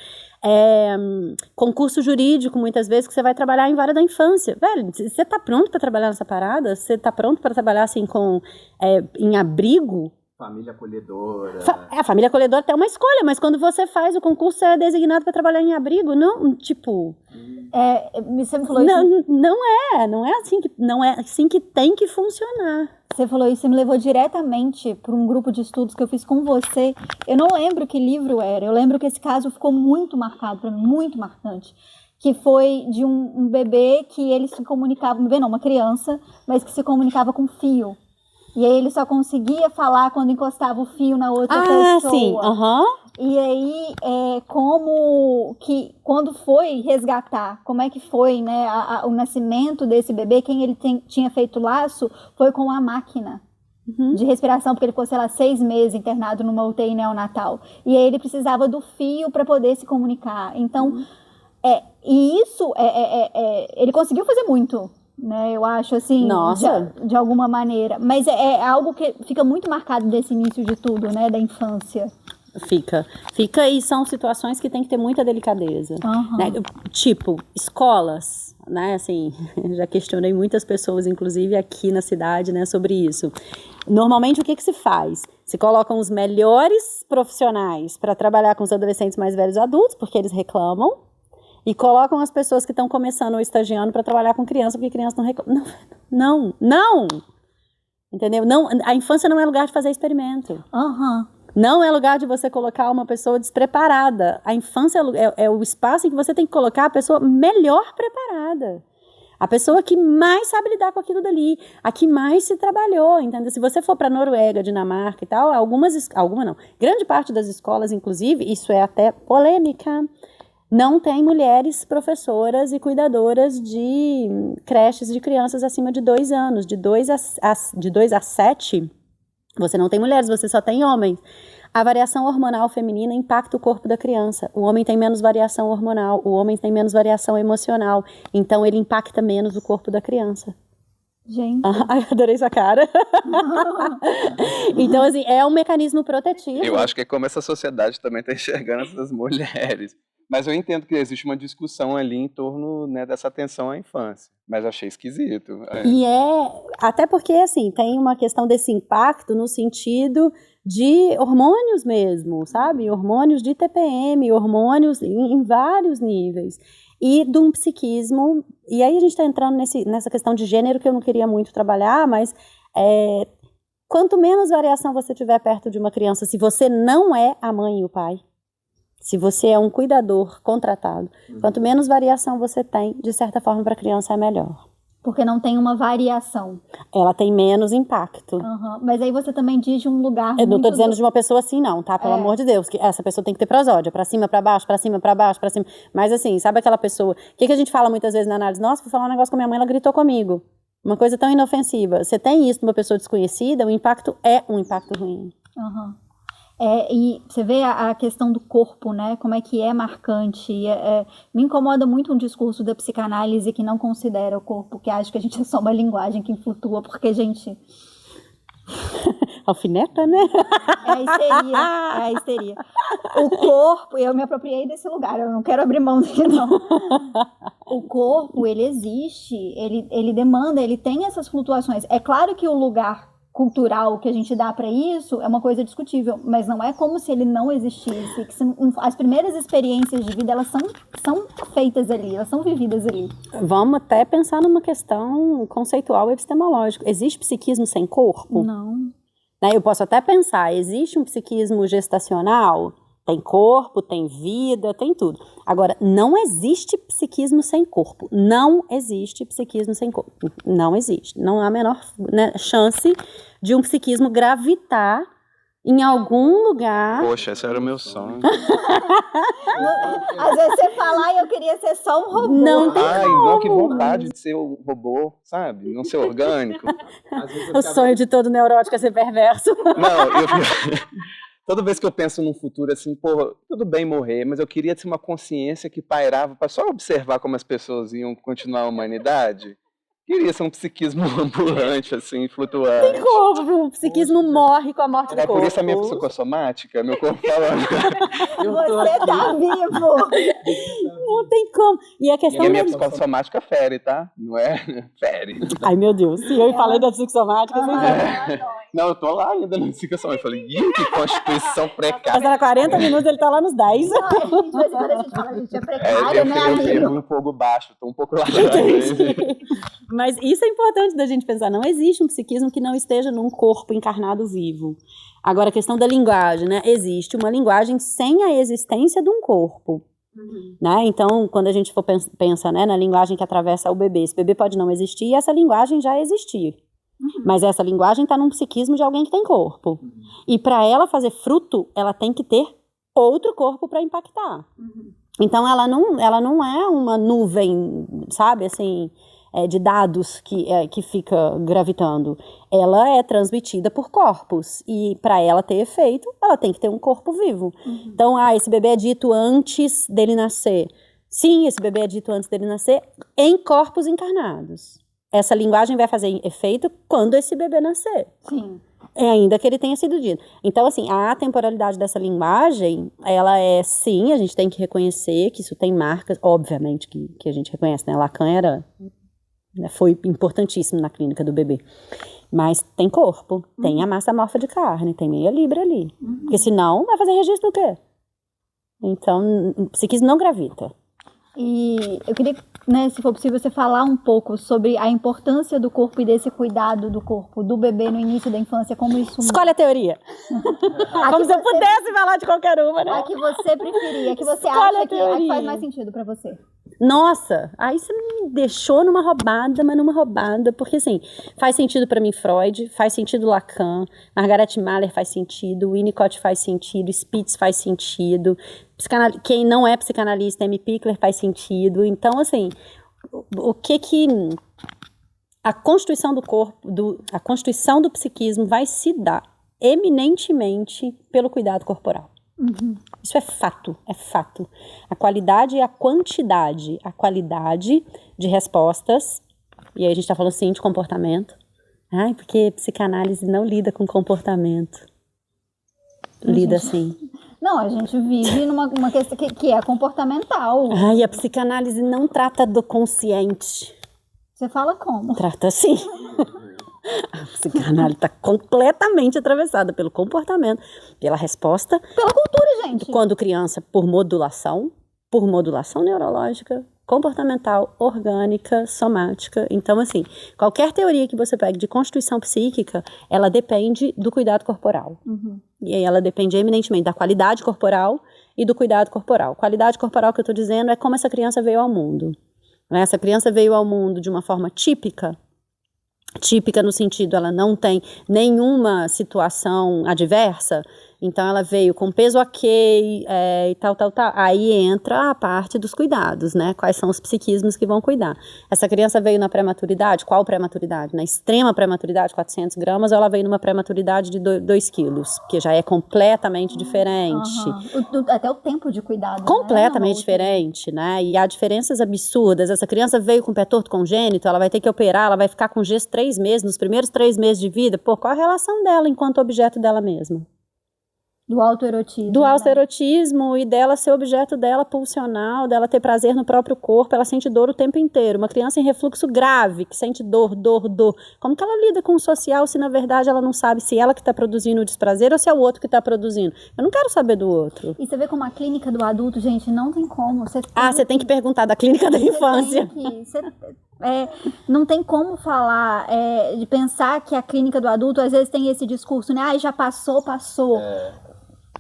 Concurso jurídico, muitas vezes, que você vai trabalhar em vara da infância. Velho, você está pronto para trabalhar nessa parada? Você está pronto para trabalhar assim em abrigo? Família acolhedora. A família acolhedora até é uma escolha, mas quando você faz o concurso, você é designado para trabalhar em abrigo? Não, tipo... Você me falou isso... Não é assim que tem que funcionar. Você falou isso e me levou diretamente para um grupo de estudos que eu fiz com você. Eu não lembro que livro era. Eu lembro que esse caso ficou muito marcado para mim, muito marcante. Que foi de um bebê que ele se comunicava... Um bebê não, uma criança, mas que se comunicava com fio. E aí ele só conseguia falar quando encostava o fio na outra pessoa. Sim, E aí, quando foi resgatar, como é que foi, né, o nascimento desse bebê, quem ele tinha feito laço foi com a máquina de respiração, porque ele ficou, sei lá, 6 meses internado numa UTI neonatal. E aí ele precisava do fio para poder se comunicar. Então, ele conseguiu fazer muito, né, eu acho, assim, de alguma maneira. Mas é algo que fica muito marcado desse início de tudo, né, da infância. Fica e são situações que tem que ter muita delicadeza. Né? Tipo, escolas, né, assim, já questionei muitas pessoas, inclusive aqui na cidade, né, sobre isso. Normalmente, o que se faz? Se colocam os melhores profissionais para trabalhar com os adolescentes mais velhos adultos, porque eles reclamam, e colocam as pessoas que estão começando ou estagiando para trabalhar com criança, porque criança não reclama. Não! Entendeu? Não, a infância não é lugar de fazer experimento. Não é lugar de você colocar uma pessoa despreparada. A infância é o espaço em que você tem que colocar a pessoa melhor preparada. A pessoa que mais sabe lidar com aquilo dali. A que mais se trabalhou, entendeu? Se você for para Noruega, Dinamarca e tal, grande parte das escolas, inclusive, isso é até polêmica, não tem mulheres professoras e cuidadoras de creches de crianças acima de 2 anos. De 2 a 7, você não tem mulheres, você só tem homens. A variação hormonal feminina impacta o corpo da criança. O homem tem menos variação hormonal, o homem tem menos variação emocional. Então, ele impacta menos o corpo da criança. Gente. Ai, adorei sua cara. Então, assim, é um mecanismo protetivo. Eu acho que é como essa sociedade também está enxergando essas mulheres. Mas eu entendo que existe uma discussão ali em torno, né, dessa atenção à infância. Mas achei esquisito. E até porque, assim, tem uma questão desse impacto no sentido de hormônios mesmo, sabe? Hormônios de TPM, hormônios em vários níveis. E de um psiquismo, e aí a gente está entrando nessa questão de gênero que eu não queria muito trabalhar, mas quanto menos variação você tiver perto de uma criança, se você não é a mãe e o pai, se você é um cuidador contratado, quanto menos variação você tem, de certa forma, para a criança é melhor. Porque não tem uma variação. Ela tem menos impacto. Mas aí você também diz de um lugar Eu não tô dizendo de uma pessoa assim não, tá? Pelo amor de Deus, que essa pessoa tem que ter prosódia, pra cima, pra baixo, pra cima, pra baixo, pra cima. Mas assim, sabe aquela pessoa... O que a gente fala muitas vezes na análise? Nossa, vou falar um negócio com minha mãe, ela gritou comigo. Uma coisa tão inofensiva. Você tem isso numa pessoa desconhecida, o impacto é um impacto ruim. E você vê a questão do corpo, né? Como é que é marcante. Me incomoda muito um discurso da psicanálise que não considera o corpo, que acha que a gente é só uma linguagem que flutua, porque, gente... Alfineta, né? É a histeria. O corpo, eu me apropriei desse lugar, eu não quero abrir mão dele, não. O corpo, ele existe, ele demanda, ele tem essas flutuações. É claro que o lugar cultural que a gente dá para isso é uma coisa discutível, mas não é como se ele não existisse, que as primeiras experiências de vida, elas são feitas ali, elas são vividas ali. Vamos até pensar numa questão conceitual e epistemológica. Existe psiquismo sem corpo? Não. Eu posso até pensar, existe um psiquismo gestacional? Tem corpo, tem vida, tem tudo. Agora, não existe psiquismo sem corpo. Não existe psiquismo sem corpo. Não existe. Não há a menor chance de um psiquismo gravitar em algum lugar. Poxa, esse era o meu sonho. Às vezes você fala, eu queria ser só um robô. Não tem como. Não, que vontade de ser um robô, sabe? Não ser orgânico. O sonho de todo neurótico é ser perverso. Não, toda vez que eu penso num futuro assim, porra, tudo bem morrer, mas eu queria ter uma consciência que pairava para só observar como as pessoas iam continuar a humanidade. Queria ser um psiquismo ambulante, assim, flutuante. Tem como, o psiquismo morre com a morte do corpo. É por isso a minha psicossomática, meu corpo falando. Você tá vivo! Não tem como. E a questão E a minha psicossomática fere, tá? Não é? Fere. Ai, meu Deus. Se eu falei da psicossomática, você já... Não, eu tô lá ainda na psicossomática. Eu falei, que constituição precária. Mas era 40 minutos, ele tá lá nos 10. Não, quando a gente fala, a gente é precária, né, eu amigo? um fogo baixo, tô um pouco lá atrás. Mas isso é importante da gente pensar. Não existe um psiquismo que não esteja num corpo encarnado vivo. Agora, a questão da linguagem, né? Existe uma linguagem sem a existência de um corpo. Né? Então, quando a gente pensa, né, na linguagem que atravessa o bebê, esse bebê pode não existir e essa linguagem já existir. Mas essa linguagem está num psiquismo de alguém que tem corpo. E para ela fazer fruto, ela tem que ter outro corpo para impactar. Então, ela não é uma nuvem, sabe, assim... de dados que fica gravitando, ela é transmitida por corpos, e para ela ter efeito, ela tem que ter um corpo vivo. Então, esse bebê é dito antes dele nascer. Sim, esse bebê é dito antes dele nascer em corpos encarnados. Essa linguagem vai fazer efeito quando esse bebê nascer. Sim. Ainda que ele tenha sido dito. Então, assim, a temporalidade dessa linguagem, ela sim, a gente tem que reconhecer que isso tem marcas, obviamente que a gente reconhece, né? Lacan foi importantíssimo na clínica do bebê. Mas tem corpo, tem a massa amorfa de carne, tem meia libra ali. Porque senão vai fazer registro do quê? Então, o psiquismo não gravita. E eu queria, né, se for possível, você falar um pouco sobre a importância do corpo e desse cuidado do corpo do bebê no início da infância, como isso... Escolhe a teoria. Como se eu pudesse falar de qualquer uma, né? A que você preferia, a que você Escolhe acha que faz mais sentido pra você. Nossa, aí você me deixou numa roubada, mas numa roubada, porque assim, faz sentido pra mim Freud, faz sentido Lacan, Margaret Mahler faz sentido, Winnicott faz sentido, Spitz faz sentido, quem não é psicanalista, M. Pickler faz sentido. Então, assim, a constituição do corpo, a constituição do psiquismo vai se dar eminentemente pelo cuidado corporal. Isso é fato, é fato. A qualidade e a quantidade de respostas E aí a gente tá falando, sim, de comportamento. Ai, porque psicanálise não lida com comportamento. Lida sim. Não, a gente vive numa questão que é comportamental. Ai, a psicanálise não trata do consciente. Você fala como? Trata sim. A psicanálise está completamente atravessada pelo comportamento, pela resposta. Pela cultura, gente. Quando criança, por modulação neurológica, comportamental, orgânica, somática. Então, assim, qualquer teoria que você pegue de constituição psíquica, ela depende do cuidado corporal. E aí ela depende eminentemente da qualidade corporal e do cuidado corporal. Qualidade corporal que eu estou dizendo é como essa criança veio ao mundo. Essa criança veio ao mundo de uma forma típica no sentido, ela não tem nenhuma situação adversa, então ela veio com peso ok, e tal. Aí entra a parte dos cuidados, né? Quais são os psiquismos que vão cuidar. Essa criança veio na prematuridade, qual prematuridade? Na extrema prematuridade, 400 gramas, ou ela veio numa prematuridade de 2 quilos, que já é completamente diferente. Até o tempo de cuidado. Completamente diferente, né? E há diferenças absurdas. Essa criança veio com pé torto congênito, ela vai ter que operar, ela vai ficar com gesso 3 meses, nos primeiros 3 meses de vida. Pô, qual a relação dela enquanto objeto dela mesma? Do autoerotismo. Do autoerotismo e dela ser objeto dela pulsional, dela ter prazer no próprio corpo, ela sente dor o tempo inteiro. Uma criança em refluxo grave, que sente dor. Como que ela lida com o social se na verdade ela não sabe se ela que está produzindo o desprazer ou se é o outro que está produzindo? Eu não quero saber do outro. E você vê como a clínica do adulto, gente, não tem como. Você tem que perguntar da clínica da infância. Não tem como falar, de pensar que a clínica do adulto às vezes tem esse discurso, né? Já passou.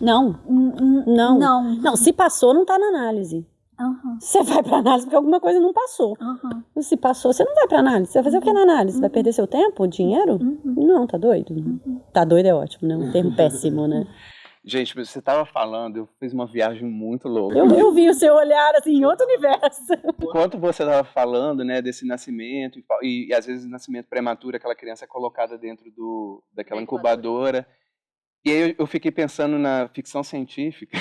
Não, se passou, não tá na análise. Você vai pra análise porque alguma coisa não passou. Se passou, você não vai pra análise. Você vai fazer o que na análise? Você vai perder seu tempo, dinheiro? Não, tá doido. Tá doido é ótimo, né? Um termo péssimo, né? Gente, você estava falando, eu fiz uma viagem muito louca. Eu vi o seu olhar, assim, em outro universo. Enquanto você estava falando, né, desse nascimento, e às vezes nascimento prematuro, aquela criança é colocada dentro daquela incubadora. E aí eu fiquei pensando na ficção científica.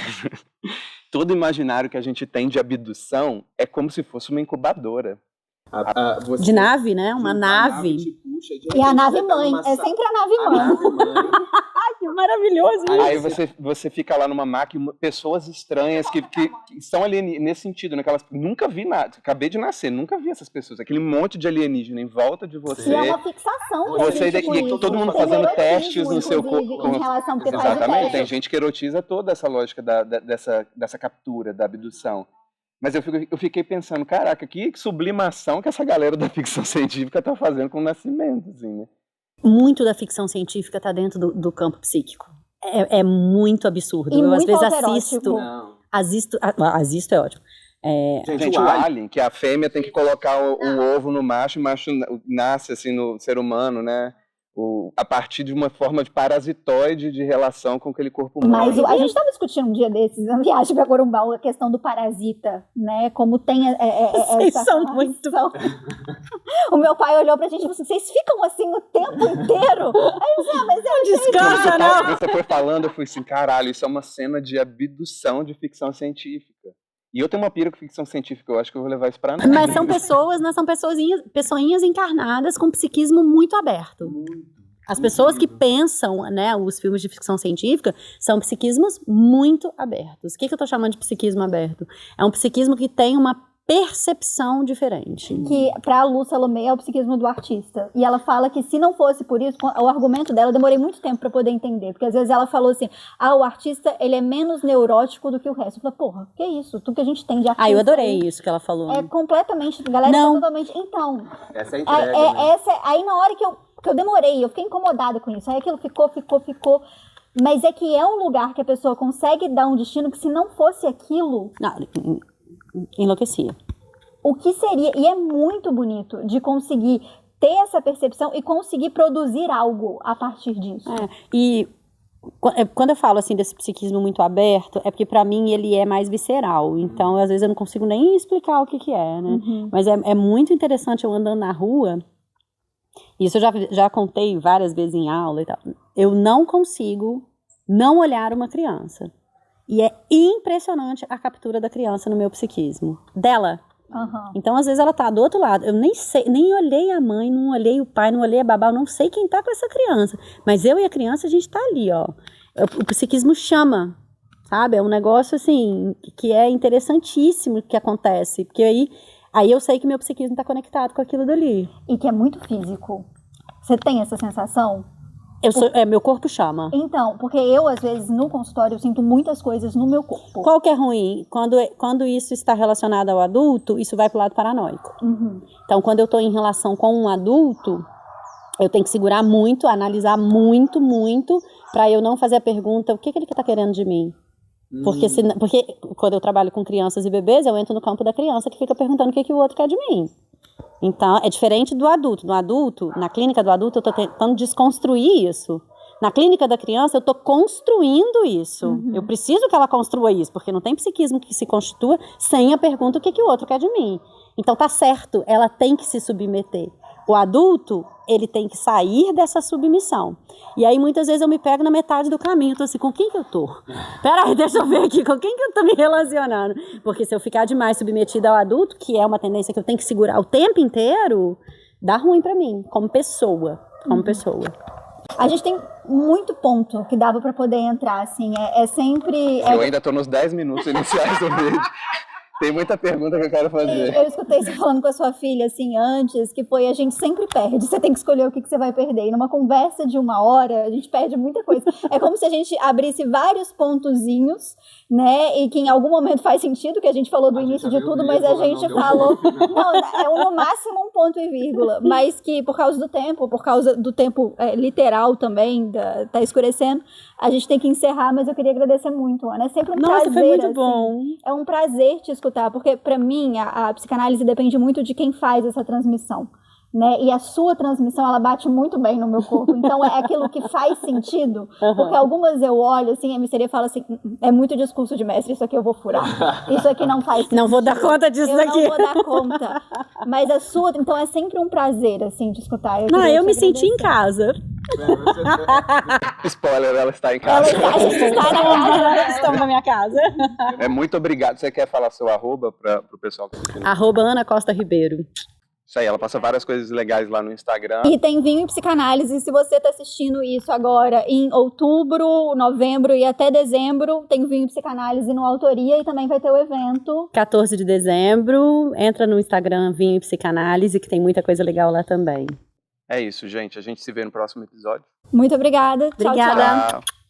Todo imaginário que a gente tem de abdução é como se fosse uma incubadora. De nave, né? Uma nave. E a nave mãe. É sempre a nave mãe. Ai, que maravilhoso isso. Aí você fica lá numa máquina, pessoas estranhas que estão ali nesse sentido, né? Que elas nunca vi nada. Acabei de nascer, nunca vi essas pessoas. Aquele monte de alienígena em volta de você. E é uma fixação. E todo mundo fazendo testes no seu corpo. Em relação porque exatamente, tem gente que erotiza toda essa lógica dessa captura, da abdução. Mas eu fiquei pensando, caraca, que sublimação que essa galera da ficção científica tá fazendo com o nascimento, assim, né? Muito da ficção científica tá dentro do campo psíquico. É muito absurdo. Eu às vezes assisto é ótimo. Gente, o alien, que a fêmea tem que colocar o ovo no macho, e o macho nasce assim no ser humano, né? A partir de uma forma de parasitoide de relação com aquele corpo humano. Mas a gente estava discutindo um dia desses, na viagem para Corumbau, a questão do parasita, né? Como tem essa são muito... O meu pai olhou pra gente e falou assim, vocês ficam assim o tempo inteiro? Aí eu disse, mas eu descansa, não. Você foi falando, eu fui assim, caralho, isso é uma cena de abdução de ficção científica. E eu tenho uma pira com ficção científica, eu acho que eu vou levar isso pra nós. Mas são pessoas, né? São pessoinhas encarnadas com psiquismo muito aberto. As pessoas que pensam, né, os filmes de ficção científica são psiquismos muito abertos. O que eu tô chamando de psiquismo aberto? É um psiquismo que tem uma percepção diferente. Que pra Lu Salomé é o psiquismo do artista. E ela fala que se não fosse por isso, o argumento dela, eu demorei muito tempo pra poder entender. Porque às vezes ela falou assim, o artista, ele é menos neurótico do que o resto. Eu falei, porra, que isso? Tudo que a gente tem de artista... eu adorei isso que ela falou. É completamente, a galera não. Tá totalmente... Então... Essa é a entrega, né? Aí na hora que eu demorei, eu fiquei incomodada com isso. Aí aquilo ficou. Mas é que é um lugar que a pessoa consegue dar um destino que se não fosse aquilo... Não, enlouquecia. O que seria, e é muito bonito de conseguir ter essa percepção e conseguir produzir algo a partir disso. E quando eu falo assim desse psiquismo muito aberto, é porque pra mim ele é mais visceral, então às vezes eu não consigo nem explicar o que é, né? Mas é muito interessante eu andando na rua, isso eu já contei várias vezes em aula e tal, eu não consigo não olhar uma criança. E é impressionante a captura da criança no meu psiquismo. Dela, Aham. Então, às vezes, ela tá do outro lado. Eu nem sei, nem olhei a mãe, não olhei o pai, não olhei a babá, eu não sei quem tá com essa criança. Mas eu e a criança, a gente tá ali, ó. O psiquismo chama, sabe? É um negócio, assim, que é interessantíssimo que acontece. Porque aí eu sei que meu psiquismo tá conectado com aquilo dali. E que é muito físico. Você tem essa sensação? Meu corpo chama. Então, porque eu, às vezes, no consultório, eu sinto muitas coisas no meu corpo. Qual que é ruim? Quando isso está relacionado ao adulto, isso vai pro lado paranoico. Uhum. Então, quando eu tô em relação com um adulto, eu tenho que segurar muito, analisar muito, muito, para eu não fazer a pergunta, o que ele tá querendo de mim? Porque quando eu trabalho com crianças e bebês, eu entro no campo da criança que fica perguntando o que o outro quer de mim. Então, é diferente do adulto. No adulto, na clínica do adulto, eu tô tentando desconstruir isso. Na clínica da criança, eu tô construindo isso. Uhum. Eu preciso que ela construa isso, porque não tem psiquismo que se constitua sem a pergunta o que o outro quer de mim. Então, tá certo, ela tem que se submeter. O adulto, ele tem que sair dessa submissão. E aí, muitas vezes, eu me pego na metade do caminho. Eu tô assim, com quem que eu tô? Peraí, deixa eu ver aqui, com quem que eu tô me relacionando? Porque se eu ficar demais submetida ao adulto, que é uma tendência que eu tenho que segurar o tempo inteiro, dá ruim pra mim, como pessoa. A gente tem muito ponto que dava pra poder entrar, assim, é sempre... Eu ainda tô nos 10 minutos iniciais do vídeo. Tem muita pergunta que eu quero fazer. Eu escutei você falando com a sua filha, assim, antes, que foi, a gente sempre perde, você tem que escolher o que você vai perder. E numa conversa de 1 hora, a gente perde muita coisa. É como se a gente abrisse vários pontozinhos, né, e que em algum momento faz sentido, que a gente falou do início de tudo, mas a gente falou... Não, é no máximo um ponto e vírgula, mas que por causa do tempo literal também, tá escurecendo, a gente tem que encerrar, mas eu queria agradecer muito, Ana. É sempre um prazer. Foi muito assim, bom. É um prazer te escutar, porque para mim a psicanálise depende muito de quem faz essa transmissão, né? E a sua transmissão, ela bate muito bem no meu corpo. Então é aquilo que faz sentido, porque algumas eu olho assim, a misteria fala assim, é muito discurso de mestre, isso aqui eu vou furar. Isso aqui não faz sentido. Não vou dar conta disso daqui. Eu não vou dar conta. Mas a sua, então é sempre um prazer assim de escutar. Eu me senti em casa. Spoiler, ela está em casa. A gente está na casa. Estamos na minha casa. Muito obrigado. Você quer falar seu arroba para o pessoal que está assistindo? @Ana Costa Ribeiro. Isso aí, ela passa várias coisas legais lá no Instagram. E tem Vinho e Psicanálise. Se você está assistindo isso agora em outubro, novembro e até dezembro, tem Vinho e Psicanálise no Autoria e também vai ter o evento. 14 de dezembro, entra no Instagram Vinho e Psicanálise, que tem muita coisa legal lá também. É isso, gente. A gente se vê no próximo episódio. Muito obrigada. Obrigada. Tchau, tchau. Tchau.